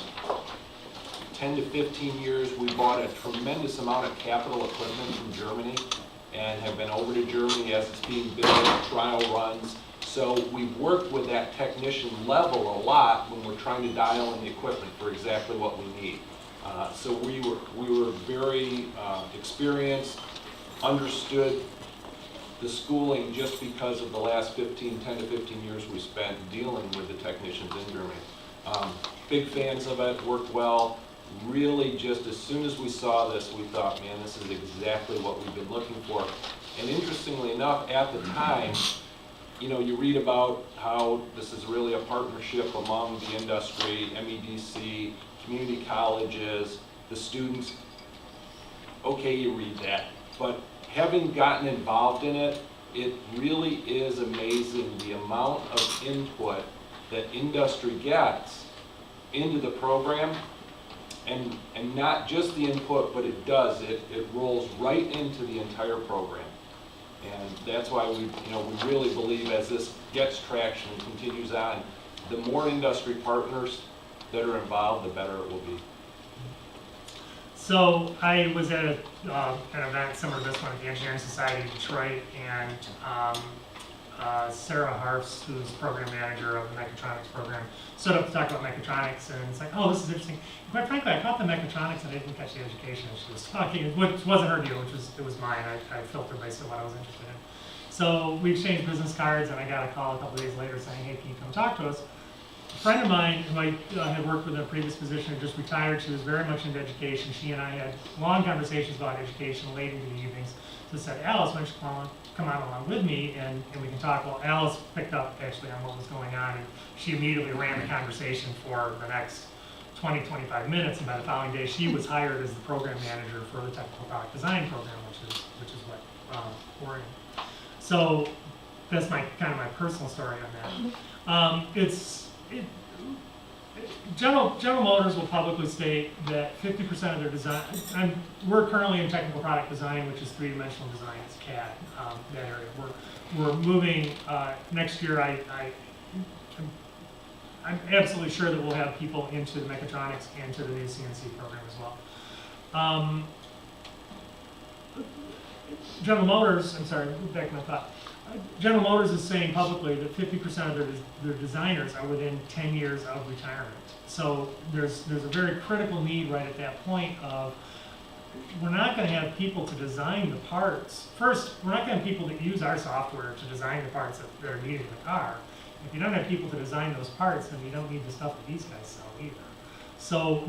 10 to 15 years, we bought a tremendous amount of capital equipment from Germany and have been over to Germany as it's being built, trial runs. So we've worked with that technician level a lot when we're trying to dial in the equipment for exactly what we need. So we were very experienced, understood the schooling just because of the last 10 to 15 years we spent dealing with the technicians in Germany. Big fans of it, worked well. Really, just as soon as we saw this, we thought, man, this is exactly what we've been looking for. And interestingly enough, at the time, you know, you read about how this is really a partnership among the industry, MEDC, community colleges, the students. Okay, you read that. But having gotten involved in it, it really is amazing the amount of input that industry gets into the program. And not just the input, but it rolls right into the entire program. And that's why we really believe as this gets traction and continues on, the more industry partners that are involved, the better it will be. So I was at an event similar to this one at the Engineering Society of Detroit, and Sarah Harfs, who's program manager of the mechatronics program, stood up to talk about mechatronics, and it's like, oh, this is interesting. Quite frankly, I taught the mechatronics and I didn't catch the education she was talking, which wasn't her deal, it was mine. I filtered based on what I was interested in. So we exchanged business cards, and I got a call a couple days later saying, hey, can you come talk to us? A friend of mine who I had worked with in a previous position had just retired. She was very much into education. She and I had long conversations about education late into the evenings. So I said, Alice, why don't you come on along with me and we can talk. Well, Alice picked up actually on what was going on, and she immediately ran the conversation for the next 20, 25 minutes, and by the following day she was hired as the program manager for the technical product design program, which is what we're in. So that's my personal story on that. General Motors will publicly state that 50% of their design, and we're currently in technical product design, which is three-dimensional design, it's CAD, that area. We're moving, next year I'm absolutely sure that we'll have people into the mechatronics and to the new CNC program as well. General Motors, I'm sorry, back to my thought. General Motors is saying publicly that 50% of their designers are within 10 years of retirement. So there's a very critical need right at that point of, we're not going to have people to design the parts. First, we're not going to have people that use our software to design the parts that are needed in the car. If you don't have people to design those parts, then you don't need the stuff that these guys sell either. So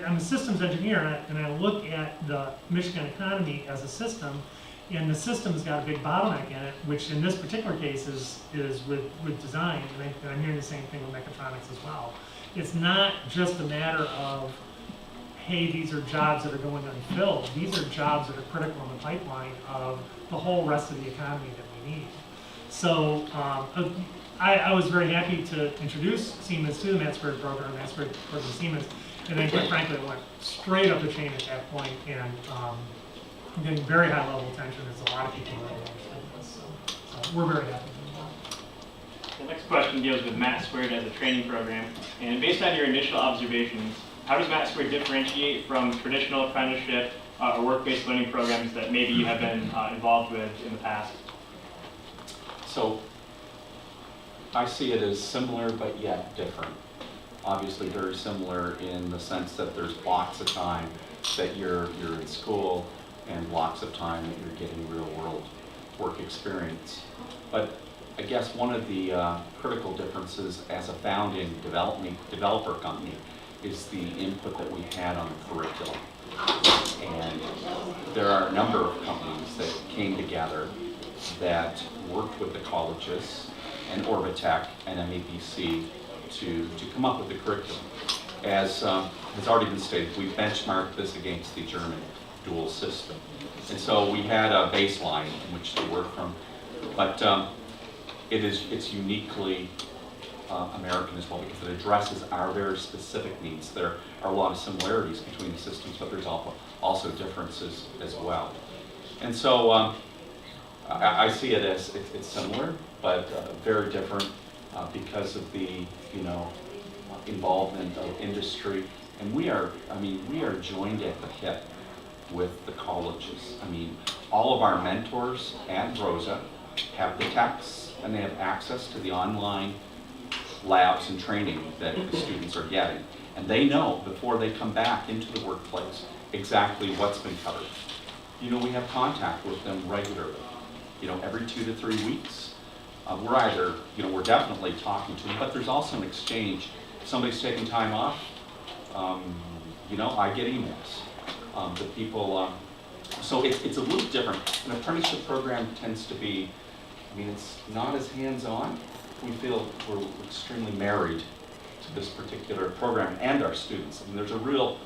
I'm a systems engineer, and I look at the Michigan economy as a system, And the system's got a big bottleneck in it, which in this particular case is with design, and I'm hearing the same thing with mechatronics as well. It's not just a matter of, hey, these are jobs that are going unfilled. These are jobs that are critical in the pipeline of the whole rest of the economy that we need. So I was very happy to introduce Siemens to the MAT2 program, MAT2 program Siemens, and then quite frankly, it went straight up the chain at that point, and I'm getting very high level attention as a lot of people really understand this. So we're very happy to do that. The next question deals with MAT2 as a training program. And based on your initial observations, how does MAT2 differentiate from traditional apprenticeship or work-based learning programs that maybe you have been involved with in the past? So I see it as similar but yet different. Obviously very similar in the sense that there's blocks of time that you're in school and blocks of time that you're getting real world work experience. But I guess one of the critical differences as a founding developer company is the input that we had on the curriculum. And there are a number of companies that came together that worked with the colleges and Orbitech and MAPC to come up with the curriculum. As has already been stated, we benchmarked this against the German dual system. And so we had a baseline in which to work from, but it's uniquely American as well because it addresses our very specific needs. There are a lot of similarities between the systems, but there's also differences as well. And so I see it as it's similar, but very different because of the involvement of industry. And we are joined at the hip with the colleges. I mean, all of our mentors at Brose have the techs and they have access to the online labs and training that the students are getting. And they know before they come back into the workplace exactly what's been covered. We have contact with them regularly. Every 2 to 3 weeks. We're either, we're definitely talking to them, but there's also an exchange. If somebody's taking time off, I get emails. The people, so it's a little different. An apprenticeship program tends to be, it's not as hands-on. We feel we're extremely married to this particular program and our students. There's a real,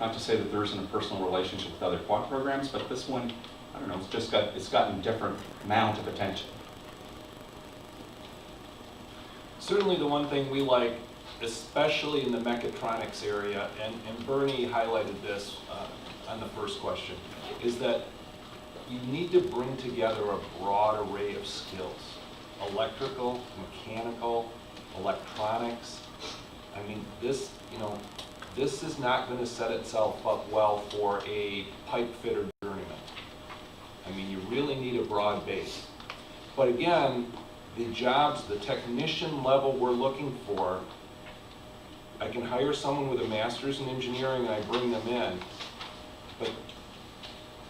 not to say that there isn't a personal relationship with other quad programs, but this one, I don't know, it's gotten a different amount of attention. Certainly the one thing we like, especially in the mechatronics area, and Bernie highlighted this on the first question, is that you need to bring together a broad array of skills. Electrical, mechanical, electronics. This is not going to set itself up well for a pipe fitter journeyman. You really need a broad base. But again, the jobs, the technician level we're looking for, I can hire someone with a master's in engineering and I bring them in, but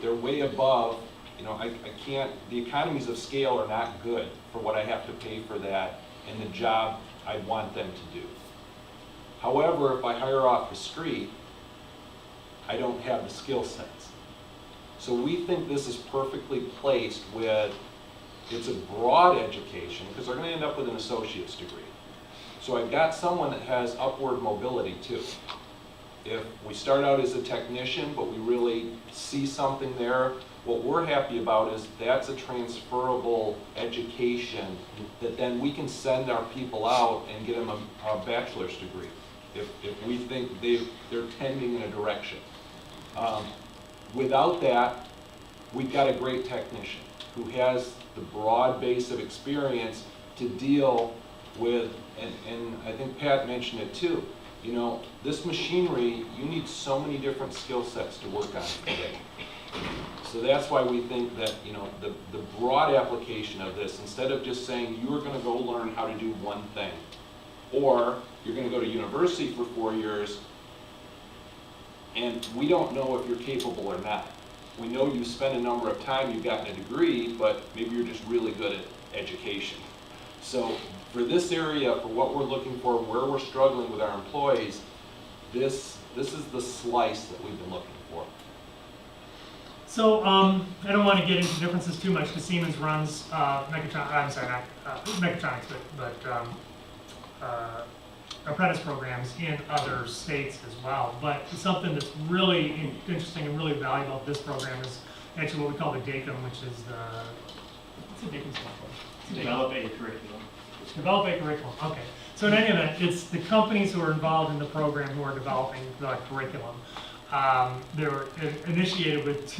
they're way above, I can't, the economies of scale are not good for what I have to pay for that and the job I want them to do. However, if I hire off the street, I don't have the skill sets. So we think this is perfectly placed with, it's a broad education because they're going to end up with an associate's degree. So I've got someone that has upward mobility too. If we start out as a technician, but we really see something there, what we're happy about is that's a transferable education that then we can send our people out and get them a bachelor's degree if we think they're tending in a direction. Without that, we've got a great technician who has the broad base of experience to deal with, and I think Pat mentioned it too, this machinery, you need so many different skill sets to work on today. So that's why we think that, the broad application of this, instead of just saying you are going to go learn how to do one thing, or you're going to go to university for 4 years, and we don't know if you're capable or not. We know you spent a number of time, you've gotten a degree, but maybe you're just really good at education. So for this area, for what we're looking for, where we're struggling with our employees, this is the slice that we've been looking for. So I don't want to get into differences too much because Siemens runs mechatronics, but apprentice programs in other states as well. But something that's really interesting and really valuable about this program is actually what we call the DACM, which is what's the DACM stand for? Develop a curriculum. Develop a curriculum, okay. So in any event, it's the companies who are involved in the program who are developing the curriculum. They were initiated with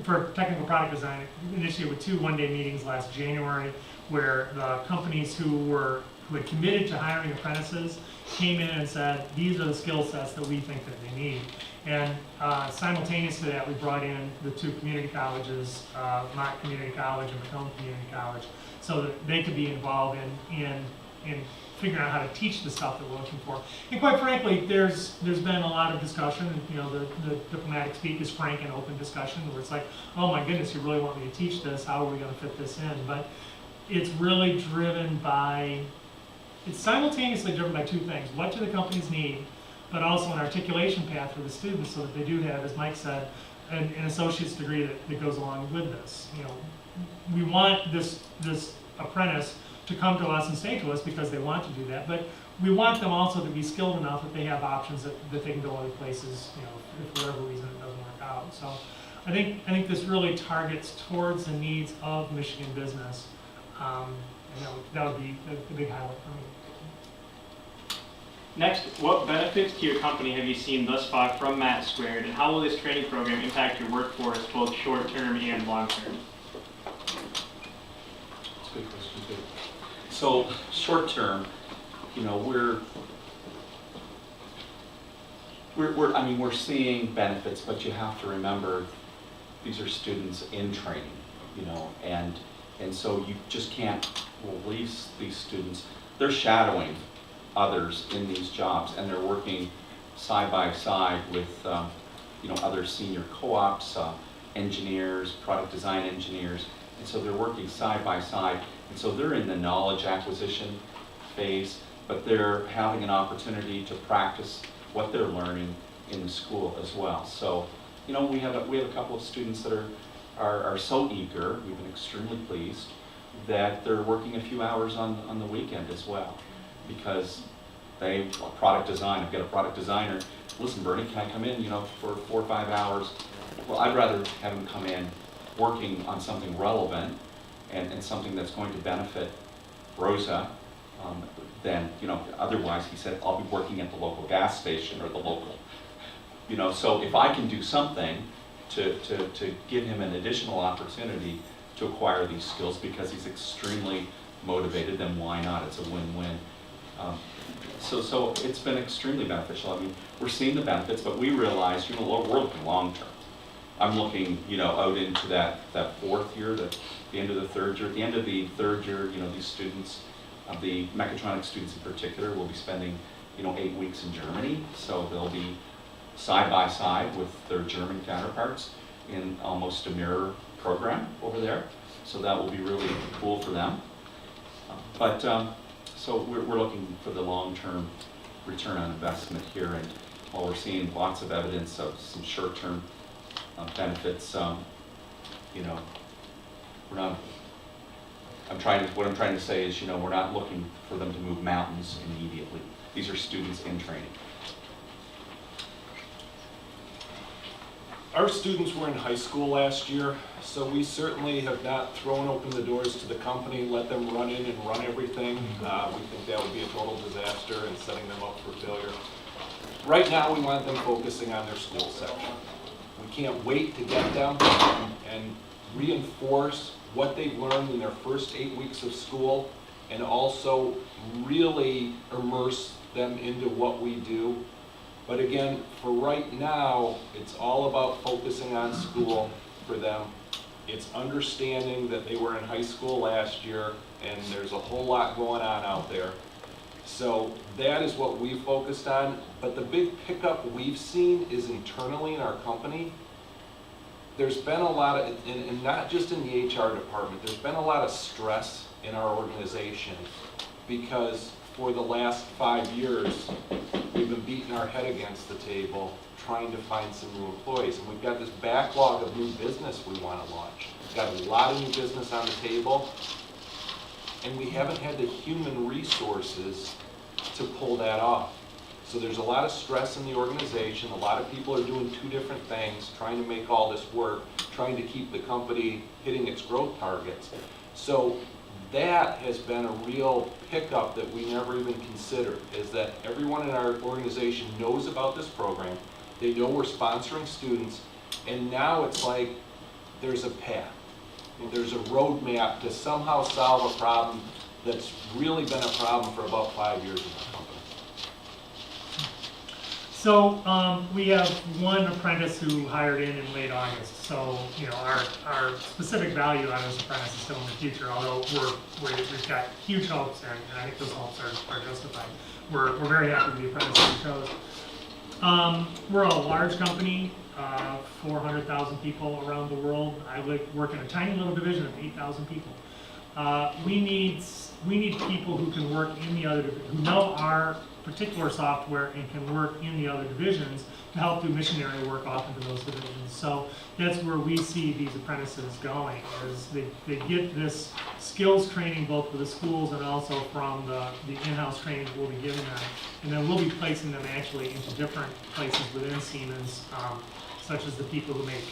for technical product design, initiated with 2 one-day meetings last January, where the companies who had committed to hiring apprentices came in and said, these are the skill sets that we think that they need. And simultaneous to that, we brought in the 2 community colleges, Mott Community College and Macomb Community College, so that they could be involved in figuring out how to teach the stuff that we're looking for. And quite frankly, there's been a lot of discussion, and the diplomatic speak is frank and open discussion, where it's like, oh my goodness, you really want me to teach this, how are we gonna fit this in? But it's really it's simultaneously driven by 2 things. What do the companies need, but also an articulation path for the students so that they do have, as Mike said, an associate's degree that goes along with this. We want this apprentice to come to us and stay to us because they want to do that, but we want them also to be skilled enough that they have options that they can go other places, if for whatever reason it doesn't work out. So I think this really targets towards the needs of Michigan business. And that would be the big highlight for me. Next, what benefits to your company have you seen thus far from MAT2, and how will this training program impact your workforce, both short-term and long-term? That's a good question too. So short term, we're seeing benefits, but you have to remember these are students in training, and so you just can't release these students. They're shadowing others in these jobs, and they're working side by side with other senior co-ops, engineers, product design engineers, and so they're working side by side, and so they're in the knowledge acquisition phase, but they're having an opportunity to practice what they're learning in the school as well. So we have a couple of students that are so eager, we've been extremely pleased, that they're working a few hours on the weekend as well, because product design, I've got a product designer, listen Bernie, can I come in, for 4 or 5 hours? Well, I'd rather have him come in working on something relevant and something that's going to benefit Brose than, otherwise he said, I'll be working at the local gas station or the local, so if I can do something to give him an additional opportunity to acquire these skills because he's extremely motivated, then why not? It's a win-win. So it's been extremely beneficial. I mean, we're seeing the benefits, but we realize, we're looking long-term. I'm looking, out into that 4th year, the end of the 3rd year. At the end of the 3rd year, these students, the mechatronics students in particular, will be spending, 8 weeks in Germany. So they'll be side by side with their German counterparts in almost a mirror program over there. So that will be really cool for them. So we're looking for the long-term return on investment here, and while we're seeing lots of evidence of some short-term benefits, we're not. What I'm trying to say is, we're not looking for them to move mountains immediately. These are students in training. Our students were in high school last year, so we certainly have not thrown open the doors to the company, let them run in and run everything. We think that would be a total disaster and setting them up for failure. Right now, we want them focusing on their school section. We can't wait to get them and reinforce what they've learned in their first 8 weeks of school, and also really immerse them into what we do. But again, for right now, it's all about focusing on school for them. It's understanding that they were in high school last year and there's a whole lot going on out there. So that is what we focused on. But the big pickup we've seen is internally in our company. There's been a lot of, and not just in the HR department, there's been a lot of stress in our organization because for the last 5 years, we've been beating our head against the table trying to find some new employees. And we've got this backlog of new business we want to launch. We've got a lot of new business on the table, and we haven't had the human resources to pull that off. So there's a lot of stress in the organization. A lot of people are doing two different things, trying to make all this work, trying to keep the company hitting its growth targets. So that has been a real pickup that we never even considered, is that everyone in our organization knows about this program. They know we're sponsoring students, and now it's like there's a path. There's a roadmap to somehow solve a problem that's really been a problem for about 5 years in our company. So we have one apprentice who hired in late August. So our specific value on this apprentice is still in the future. Although we've got huge hopes, and I think those hopes are justified. We're very happy with the apprentice we chose. We're a large company, 400,000 people around the world. I work in a tiny little division of 8,000 people. We need people who can work in the other, who know our particular software and can work in the other divisions to help do missionary work off into those divisions. So that's where we see these apprentices going, is they get this skills training both with the schools and also from the in-house training that we'll be giving them. And then we'll be placing them actually into different places within Siemens, such as the people who make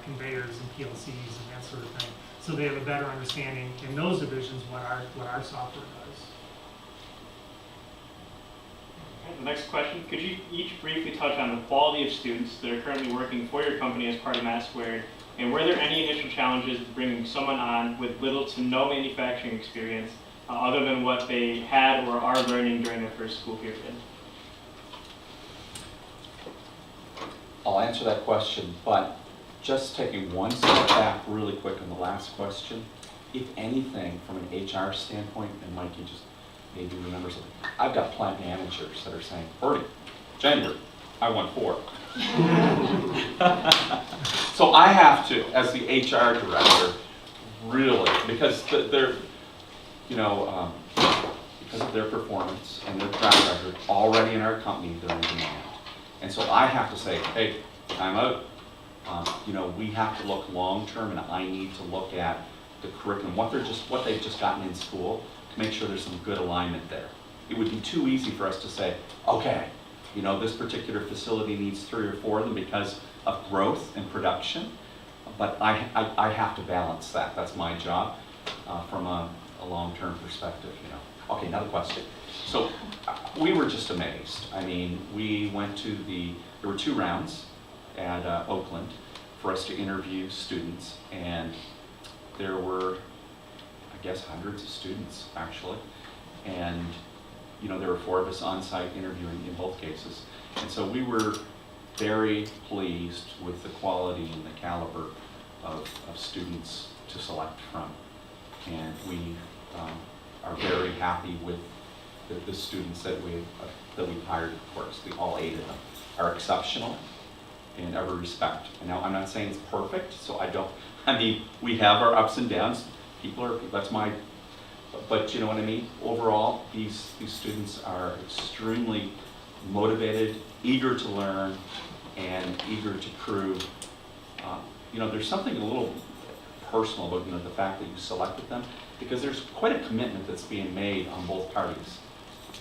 conveyors and PLCs and that sort of thing. So they have a better understanding in those divisions what our software does. The next question, could you each briefly touch on the quality of students that are currently working for your company as part of MAT2, and were there any initial challenges with bringing someone on with little to no manufacturing experience other than what they had or are learning during their first school period? I'll answer that question, but just taking one step back really quick on the last question, if anything, from an HR standpoint, and Mike, you just maybe remember something, I've got plant managers that are saying, Bertie, January, I want 4. So I have to, as the HR director, really, because they're, because of their performance and their track record, already in our company, they're in demand. And so I have to say, hey, time out. We have to look long-term, and I need to look at the curriculum, what they've just gotten in school, to make sure there's some good alignment there. It would be too easy for us to say, okay, this particular facility needs 3 or 4 of them because of growth and production, but I have to balance that. That's my job from a long-term perspective. Okay, another question. So we were just amazed. I mean, we went to there were 2 rounds at Oakland for us to interview students, and there were, I guess, hundreds of students actually, and there were 4 of us on site interviewing in both cases, and so we were very pleased with the quality and the caliber of students to select from, and we are very happy with the students that we've hired. Of course, all 8 of them are exceptional in every respect. And now I'm not saying it's perfect, so we have our ups and downs. But you know what I mean? Overall, these students are extremely motivated, eager to learn, and eager to prove. There's something a little personal about the fact that you selected them, because there's quite a commitment that's being made on both parties.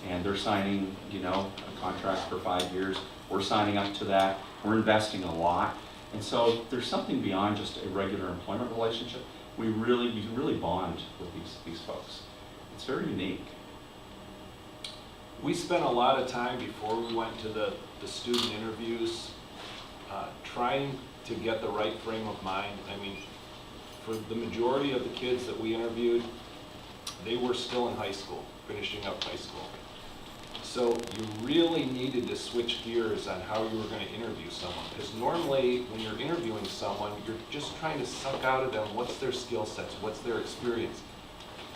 And they're signing, a contract for 5 years. We're signing up to that. We're investing a lot. And so there's something beyond just a regular employment relationship. We really bond with these folks. It's very unique. We spent a lot of time before we went to the student interviews trying to get the right frame of mind. I mean, for the majority of the kids that we interviewed, they were still in high school, finishing up high school. So you really needed to switch gears on how you were going to interview someone. Because normally when you're interviewing someone, you're just trying to suck out of them what's their skill sets, what's their experience.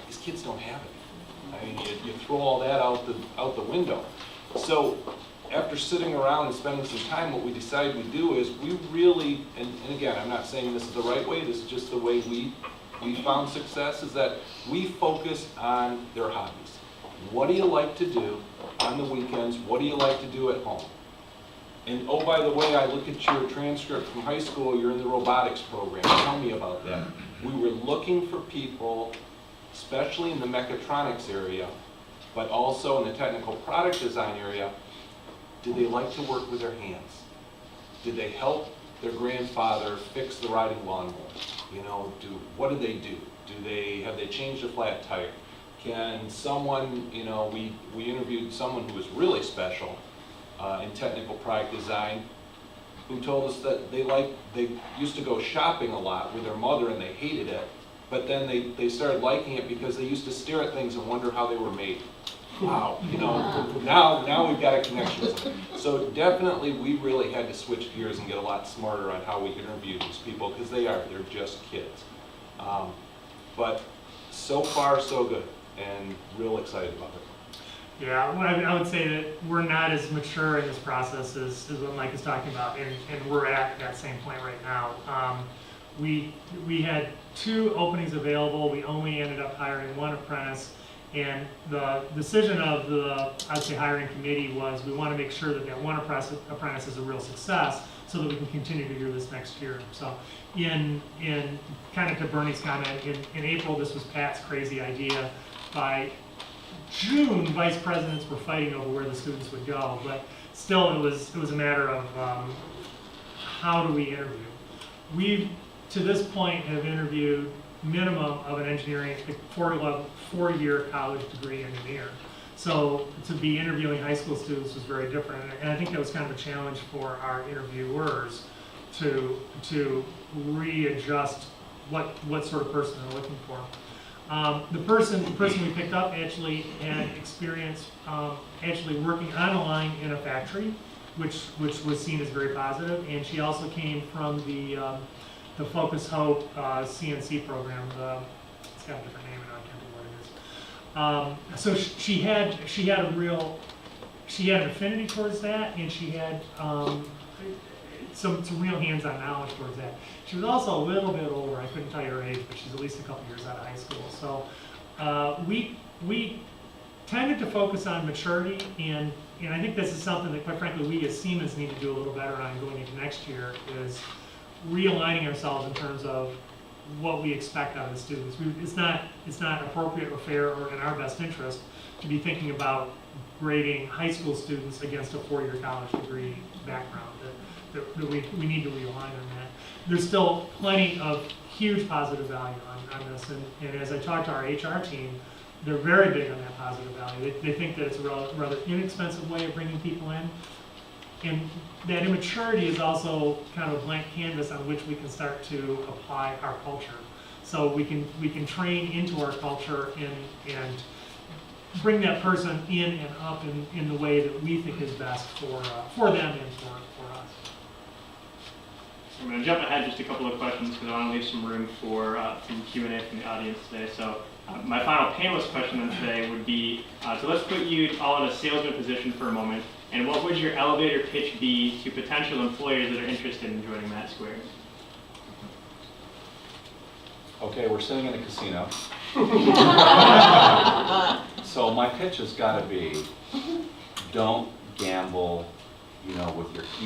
These kids don't have it. I mean, you throw all that out the window. So after sitting around and spending some time, what we decided we'd do is we really, and again, I'm not saying this is the right way, this is just the way we found success, is that we focus on their hobbies. What do you like to do on the weekends? What do you like to do at home? And oh, by the way, I looked at your transcript from high school, you're in the robotics program. Tell me about that. We were looking for people, especially in the mechatronics area, but also in the technical product design area. Did they like to work with their hands? Did they help their grandfather fix the riding lawnmower? You know, what do they do? Have they changed a flat tire? Can someone, you know, we interviewed someone who was really special in technical product design, who told us that they used to go shopping a lot with their mother and they hated it, but then they started liking it because they used to stare at things and wonder how they were made. Wow, you know, now we've got a connection with them. So definitely we really had to switch gears and get a lot smarter on how we interview these people, because they're just kids. But so far so good, and real excited about it. Yeah, I would say that we're not as mature in this process as what Mike is talking about, and we're at that same point right now. We had 2 openings available. We only ended up hiring 1 apprentice, and the decision of the, I'd say, hiring committee was we want to make sure that 1 apprentice is a real success so that we can continue to do this next year. So in kind of to Bernie's comment, in April, this was Pat's crazy idea. By June, vice presidents were fighting over where the students would go, but still it was a matter of how do we interview. We, to this point, have interviewed minimum of an engineering, 4-year college degree engineer. So to be interviewing high school students was very different, and I think that was kind of a challenge for our interviewers to readjust what sort of person they're looking for. The person we picked up actually had experience actually working on a line in a factory, which was seen as very positive, and she also came from the Focus Hope CNC program. It's got a different name, and I can't remember what it is. So she had an affinity towards that, and she had some real hands-on knowledge towards that. She was also a little bit older. I couldn't tell you her age, but she's at least a couple years out of high school. So we tended to focus on maturity, and I think this is something that, quite frankly, we as Siemens need to do a little better on going into next year, is realigning ourselves in terms of what we expect out of the students. It's not appropriate or fair or in our best interest to be thinking about grading high school students against a 4-year college degree background. That we need to realign on that. There's still plenty of huge positive value on this, and as I talk to our HR team, they're very big on that positive value. They think that it's a rather inexpensive way of bringing people in, and that immaturity is also kind of a blank canvas on which we can start to apply our culture. So we can train into our culture and bring that person in and up in the way that we think is best for them and for us. I'm going to jump ahead just a couple of questions because I want to leave some room for some Q&A from the audience today. So my final panelist question then today would be, so let's put you all in a salesman position for a moment, and what would your elevator pitch be to potential employers that are interested in joining MAT2? Okay, we're sitting in a casino. So my pitch has got to be, don't gamble, you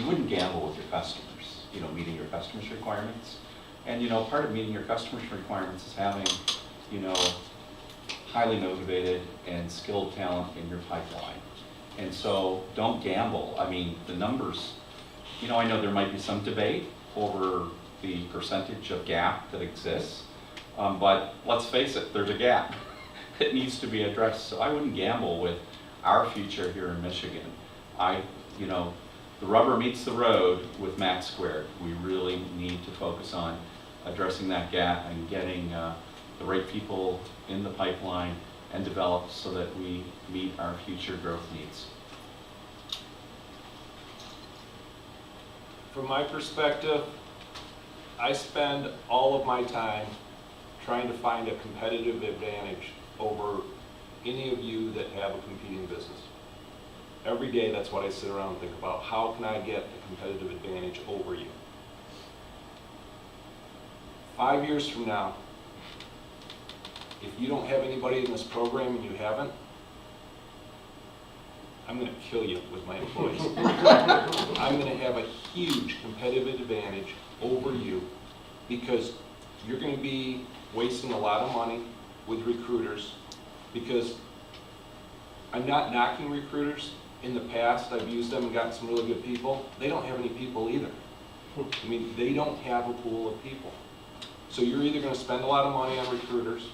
wouldn't gamble with your customers, meeting your customers' requirements. And, part of meeting your customers' requirements is having, highly motivated and skilled talent in your pipeline. And so don't gamble. I mean, the numbers, I know there might be some debate over the percentage of gap that exists, but let's face it, there's a gap that needs to be addressed. So I wouldn't gamble with our future here in Michigan. The rubber meets the road with MAT2. We really need to focus on addressing that gap and getting the right people in the pipeline and developed so that we meet our future growth needs. From my perspective, I spend all of my time trying to find a competitive advantage over any of you that have a competing business. Every day, that's what I sit around and think about. How can I get a competitive advantage over you? 5 years from now, if you don't have anybody in this program and you haven't, I'm going to kill you with my employees. I'm gonna have a huge competitive advantage over you because you're gonna be wasting a lot of money with recruiters because I'm not knocking recruiters. In the past, I've used them and gotten some really good people. They don't have any people either. I mean, they don't have a pool of people. So you're either gonna spend a lot of money on recruiters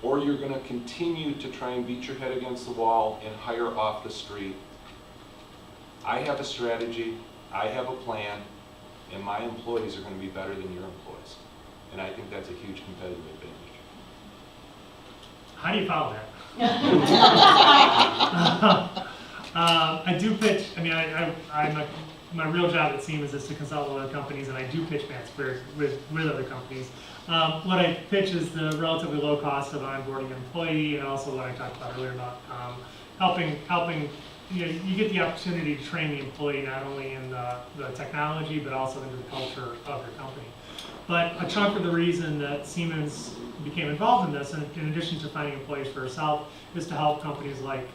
or you're gonna continue to try and beat your head against the wall and hire off the street. I have a strategy, I have a plan, and my employees are gonna be better than your employees. And I think that's a huge competitive advantage. How do you follow that? I do pitch, I mean, my real job at Siemens is to consult with other companies, and I do pitch MAT2 with other companies. What I pitch is the relatively low cost of onboarding an employee, and also what I talked about earlier about helping, you know, you get the opportunity to train the employee not only in the technology, but also into the culture of your company. But a chunk of the reason that Siemens became involved in this, and in addition to finding employees for herself, is to help companies like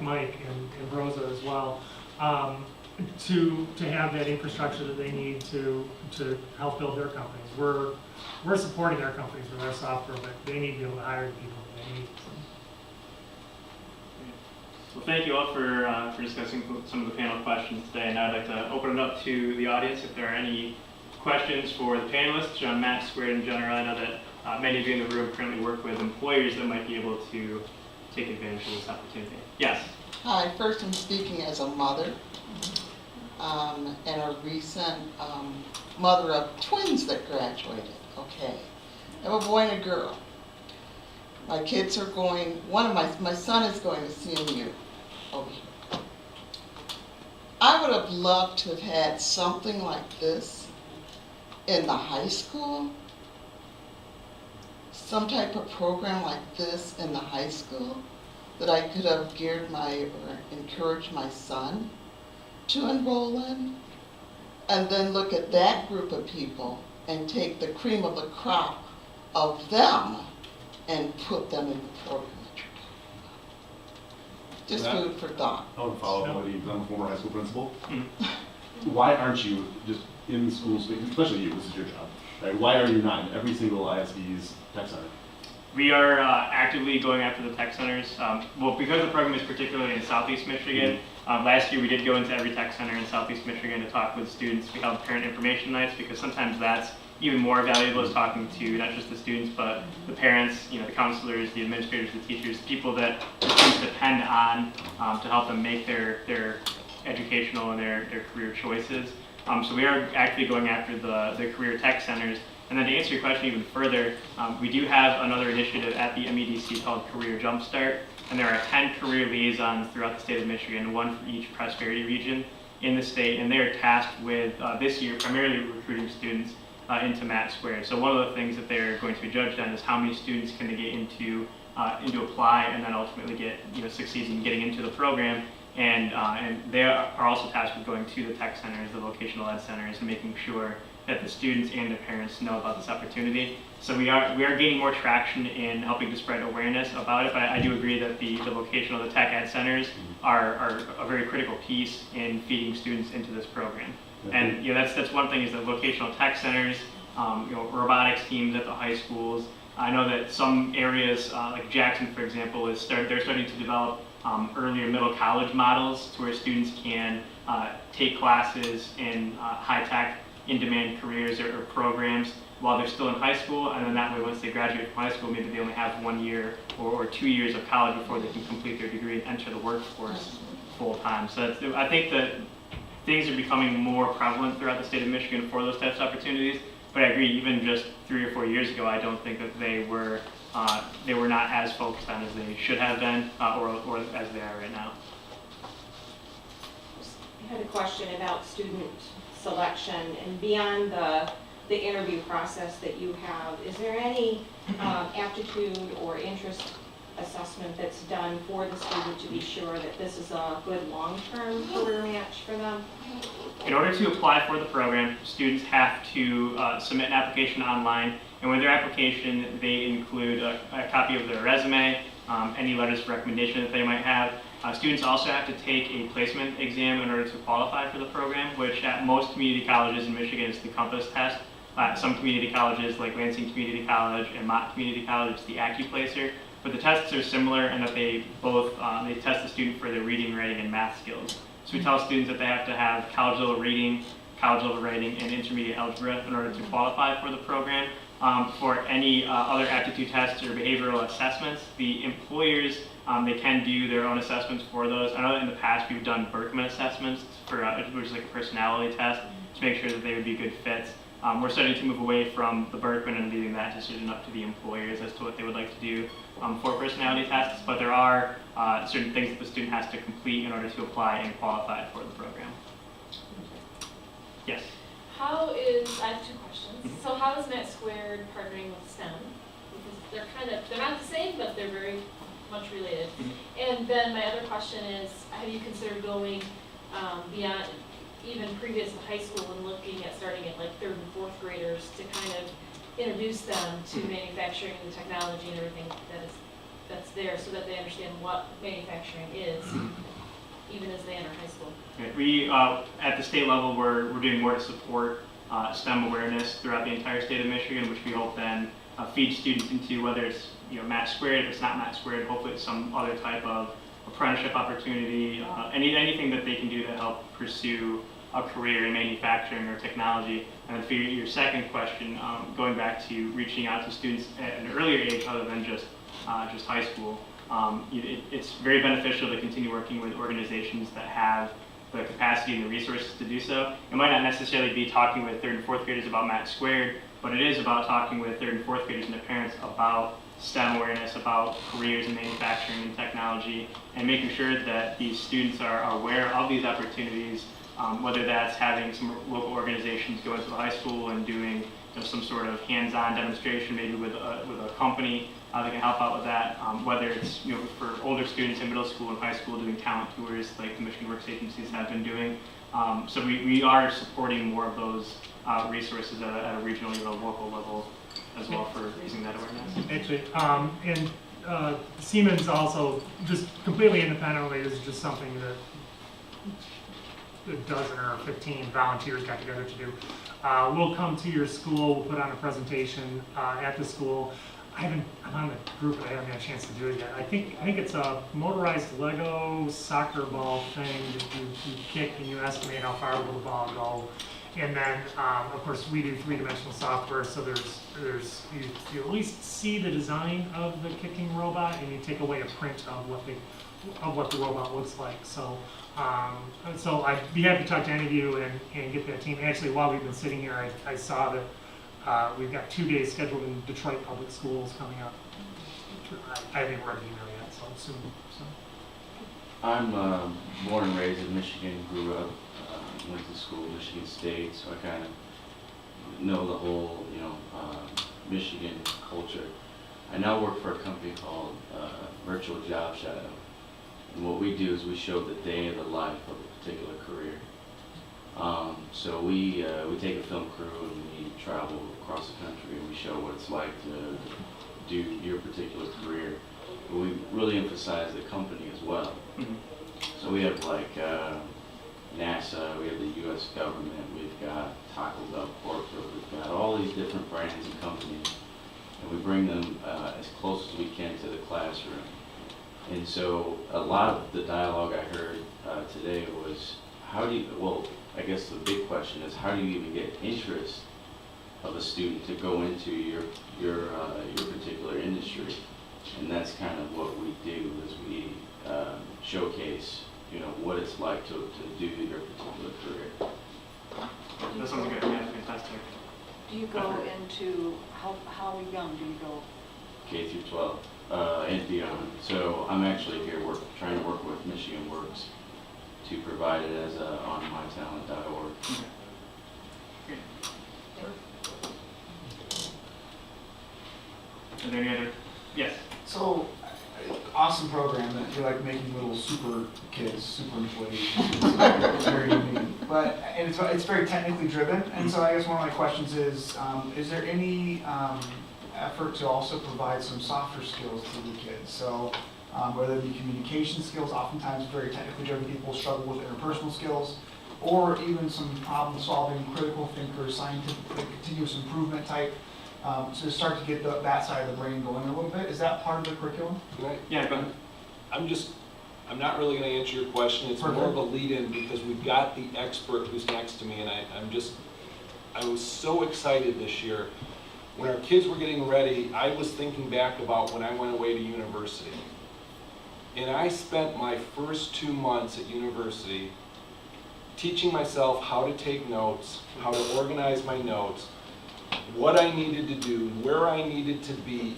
Mike and Brose as well, to have that infrastructure that they need to help build their companies. We're supporting their companies with our software, but they need to be able to hire the people that they need. Well, thank you all for discussing some of the panel questions today. And I'd like to open it up to the audience if there are any questions for the panelists on MAT2 in general. I know that many of you in the room currently work with employers that might be able to take advantage of this opportunity. Yes? Hi, first I'm speaking as a mother and a recent mother of twins that graduated. Okay, I have a boy and a girl. My kids are going, my son is going to CMU over here. I would have loved to have had something like this in the high school, some type of program like this in the high school that I could have geared or encouraged my son to enroll in, and then look at that group of people and take the cream of the crop of them and put them in the program. Just food for thought. I want to follow up on what I'm a former high school principal. Why aren't you just in schools, especially you, this is your job, right? Why are you not in every single ISD's tech center? We are actively going after the tech centers. Well, because the program is particularly in Southeast Michigan, last year we did go into every tech center in Southeast Michigan to talk with students. We held parent information nights because sometimes that's even more valuable as talking to not just the students, but the parents, you know, the counselors, the administrators, the teachers, people that the students depend on to help them make their educational and their career choices. So we are actually going after the career tech centers. And then to answer your question even further, we do have another initiative at the MEDC called Career Jumpstart, and there are 10 career liaisons throughout the state of Michigan, one for each prosperity region in the state, and they are tasked with, this year, primarily recruiting students into MAT2. So one of the things that they're going to be judged on is how many students can they get into apply and then ultimately get, succeed in getting into the program. And they are also tasked with going to the tech centers, the vocational ed centers, and making sure that the students and their parents know about this opportunity. So we are gaining more traction in helping to spread awareness about it, but I do agree that the vocational, the tech ed centers are a very critical piece in feeding students into this program. And that's one thing is the vocational tech centers, robotics teams at the high schools. I know that some areas, like Jackson, for example, they're starting to develop earlier middle college models to where students can take classes in high-tech, in-demand careers or programs while they're still in high school, and then that way once they graduate from high school, maybe they only have 1 year or 2 years of college before they can complete their degree and enter the workforce full-time. So I think that things are becoming more prevalent throughout the state of Michigan for those types of opportunities, but I agree, even just 3 or 4 years ago, I don't think that they were not as focused on as they should have been, or as they are right now. I had a question about student selection, and beyond the interview process that you have, is there any aptitude or interest assessment that's done for the student to be sure that this is a good long-term career match for them? In order to apply for the program, students have to submit an application online, and with their application, they include a copy of their resume, any letters of recommendation that they might have, Students also have to take a placement exam in order to qualify for the program, which at most community colleges in Michigan is the Compass test. Some community colleges like Lansing Community College and MAT Community College, it's the AccuPlacer. But the tests are similar in that they both they test the student for their reading, writing, and math skills. So we tell students that they have to have college level reading, college level writing, and intermediate algebra in order to qualify for the program. For any other aptitude tests or behavioral assessments, the employers, they can do their own assessments for those. I know that in the past we've done Berkman assessments, which is like a personality test, to make sure that they would be good fits. We're starting to move away from the Berkman and leaving that decision up to the employers as to what they would like to do for personality tests, but there are certain things that the student has to complete in order to apply and qualify for the program. Yes? I have two questions. So how is MAT squared partnering with STEM? Because they're not the same, but they're very much related. And then my other question is, have you considered going beyond even previous to high school and looking at starting at like 3rd and 4th graders to kind of introduce them to manufacturing and the technology and everything that's there so that they understand what manufacturing is, even as they enter high school? We, at the state level, we're doing more to support STEM awareness throughout the entire state of Michigan, which we hope then feed students into, whether it's MAT squared, if it's not MAT squared, hopefully it's some other type of apprenticeship opportunity, anything that they can do to help pursue a career in manufacturing or technology. And then for your second question, going back to reaching out to students at an earlier age other than just high school, it's very beneficial to continue working with organizations that have the capacity and the resources to do so. It might not necessarily be talking with 3rd and 4th graders about MAT squared, but it is about talking with 3rd and 4th graders and their parents about STEM awareness, about careers in manufacturing and technology, and making sure that these students are aware of these opportunities, whether that's having some local organizations go into the high school and doing some sort of hands-on demonstration, maybe with a company that can help out with that, whether it's for older students in middle school and high school doing talent tours like the Michigan Works agencies have been doing. So we are supporting more of those resources at a regional and a local level as well for raising that awareness. Actually, and Siemens also, just completely independently, this is just something that a dozen or 15 volunteers got together to do. We'll come to your school, we'll put on a presentation at the school. I'm on the group, but I haven't had a chance to do it yet. I think it's a motorized Lego soccer ball thing that you kick and you estimate how far will the ball go. And then, of course, we do 3-dimensional software, so you at least see the design of the kicking robot, and you take away a print of what the robot looks like. So I'd be happy to talk to any of you and get that team. Actually, while we've been sitting here, I saw that we've got 2 days scheduled in Detroit Public Schools coming up. I haven't read the email yet, so soon. So. I'm born and raised in Michigan, grew up, went to school, Michigan State, so I kind of know the whole, Michigan culture. I now work for a company called Virtual Job Shadow. And what we do is we show the day of the life of a particular career. So we take a film crew and we travel across the country and we show what it's like to do your particular career. But we really emphasize the company as well. Mm-hmm. So we have like NASA, we have the U.S. government, we've got Taco Bell corporate, we've got all these different brands and companies, and we bring them as close as we can to the classroom. And so a lot of the dialogue I heard today was, I guess the big question is, how do you even get interest of a student to go into your particular industry? And that's kind of what we do, is we showcase, what it's like to do your particular career. That sounds good. Yeah, fantastic. Do you go into, how young do you go? K through 12 and beyond. So I'm actually here trying to work with Michigan Works to provide it as on mytalent.org. Okay. Great. Are there any other? Yes. So, awesome program that you're like making little super kids, super employees. It's very unique. But it's very technically driven, and so I guess one of my questions is there any effort to also provide some softer skills to the kids? So whether it be communication skills, oftentimes very technically driven people struggle with interpersonal skills, or even some problem solving, critical thinkers, scientific, like, continuous improvement type. So start to get that side of the brain going a little bit. Is that part of the curriculum? Right. Yeah, go ahead. I'm not really going to answer your question. It's more of a lead-in because we've got the expert who's next to me, and I was so excited this year. When our kids were getting ready, I was thinking back about when I went away to university. And I spent my first 2 months at university teaching myself how to take notes, how to organize my notes, what I needed to do, where I needed to be.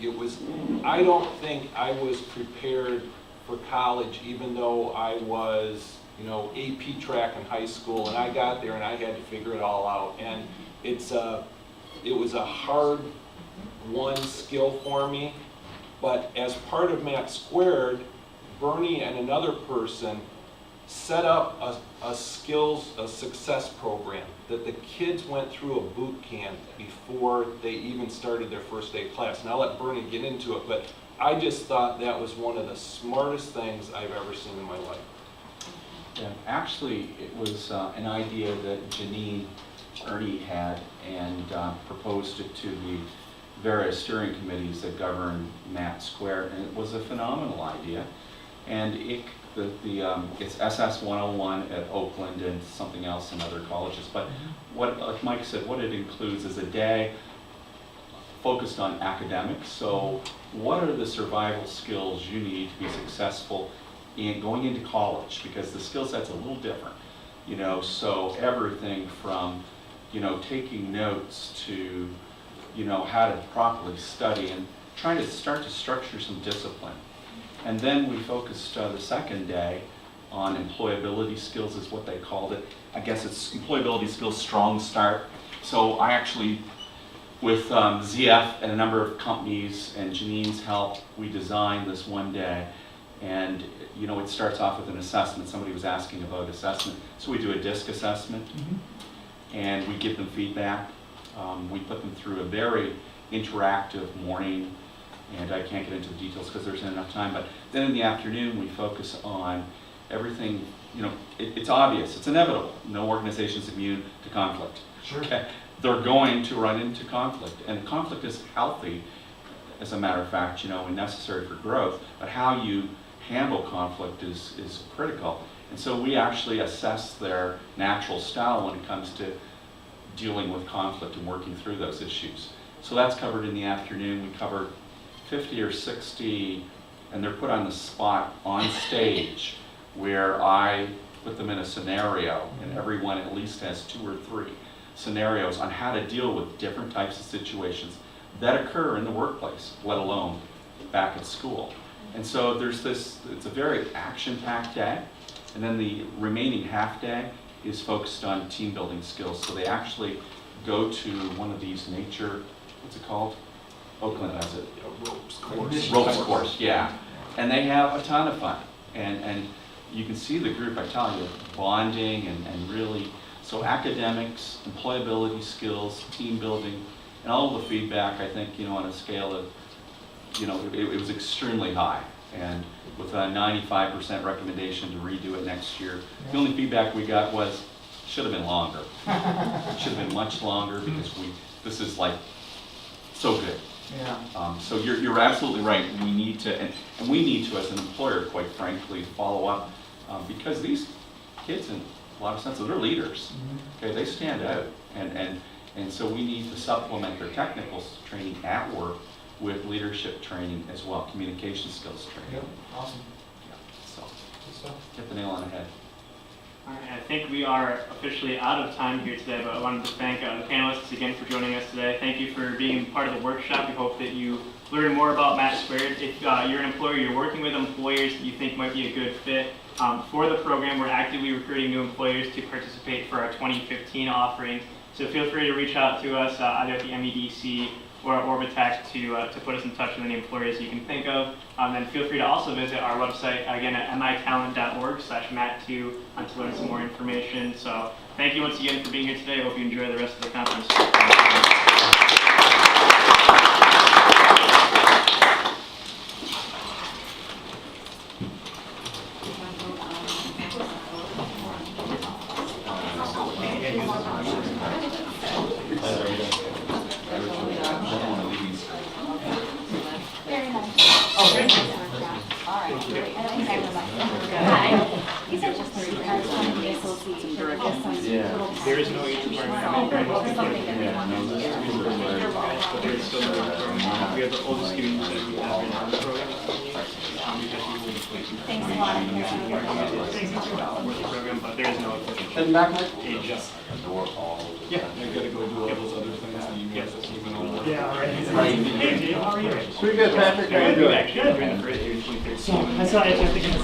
I don't think I was prepared for college, even though I was, AP track in high school, and I got there and I had to figure it all out. And it was a hard-won skill for me, but as part of MAT2, Bernie and another person set up a success program that the kids went through a boot camp before they even started their first day of class. And I'll let Bernie get into it, but I just thought that was one of the smartest things I've ever seen in my life. Yeah, actually, it was an idea that Janine Ernie had and proposed it to the various steering committees that govern MAT2, and it was a phenomenal idea. And it's SS 101 at Oakland and something else in other colleges. But like Mike said, what it includes is a day focused on academics. So what are the survival skills you need to be successful in going into college? Because the skill set's a little different, so everything from, taking notes to, how to properly study and trying to start to structure some discipline. And then we focused the second day on employability skills is what they called it. I guess it's employability skills strong start. So I actually, with ZF and a number of companies and Janine's help, we designed this one day. And it starts off with an assessment. Somebody was asking about assessment. So we do a DISC assessment and we give them feedback. We put them through a very interactive morning, and I can't get into the details because there's not enough time, but then in the afternoon we focus on everything, it's obvious, it's inevitable. No organization is immune to conflict. Sure. Okay? They're going to run into conflict, and conflict is healthy, as a matter of fact, and necessary for growth, but how you handle conflict is critical. And so we actually assess their natural style when it comes to dealing with conflict and working through those issues. So that's covered in the afternoon. We covered 50 or 60, and they're put on the spot on stage where I put them in a scenario, and everyone at least has 2 or 3 scenarios on how to deal with different types of situations that occur in the workplace, let alone back at school. And so there's it's a very action-packed day, and then the remaining half day is focused on team building skills. So they actually go to one of these nature, what's it called? Oakland has it. Ropes course, yeah. And they have a ton of fun. And you can see the group, I tell you, bonding and really, so academics, employability skills, team building, and all of the feedback, I think, on a scale of, it was extremely high. And with a 95% recommendation to redo it next year. The only feedback we got was, should have been longer. Should have been much longer because this is like so good. Yeah. So you're absolutely right. We need to, and we need to as an employer, quite frankly, follow up because these kids, in a lot of sense, they're leaders. Okay, they stand out, and so we need to supplement their technical training at work with leadership training as well, communication skills training. Yep. Awesome. So Good stuff. hit the nail on the head. All right, I think we are officially out of time here today, but I wanted to thank the panelists again for joining us today. Thank you for being part of the workshop. We hope that you learn more about MAT2. If you're an employer, you're working with employers that you think might be a good fit for the program, we're actively recruiting new employers to participate for our 2015 offering. So feel free to reach out to us either at the MEDC or Orbitech to put us in touch with any employers you can think of. Then feel free to also visit our website, again, at mitalent.org/MAT2 to learn some more information. So thank you once again for being here today. I hope you enjoy the rest of the conference. Very nice. Oh, thank you. All right, great. I think I remember. Hi. These are just three cards from the association. Just some Yeah. little There is no age requirement. So, something that they want to do. But there's still no program. We have the oldest student that we have in our program. Thanks a lot. Program, but there is no And back, Mike? age. Yeah, I gotta go do all those other things, the emails that came in all over. Yeah, all right. Right. Hey, Dave, how are you? Pretty good, Patrick. How you doing? Actually, during the first year, 2013. So, I saw, I think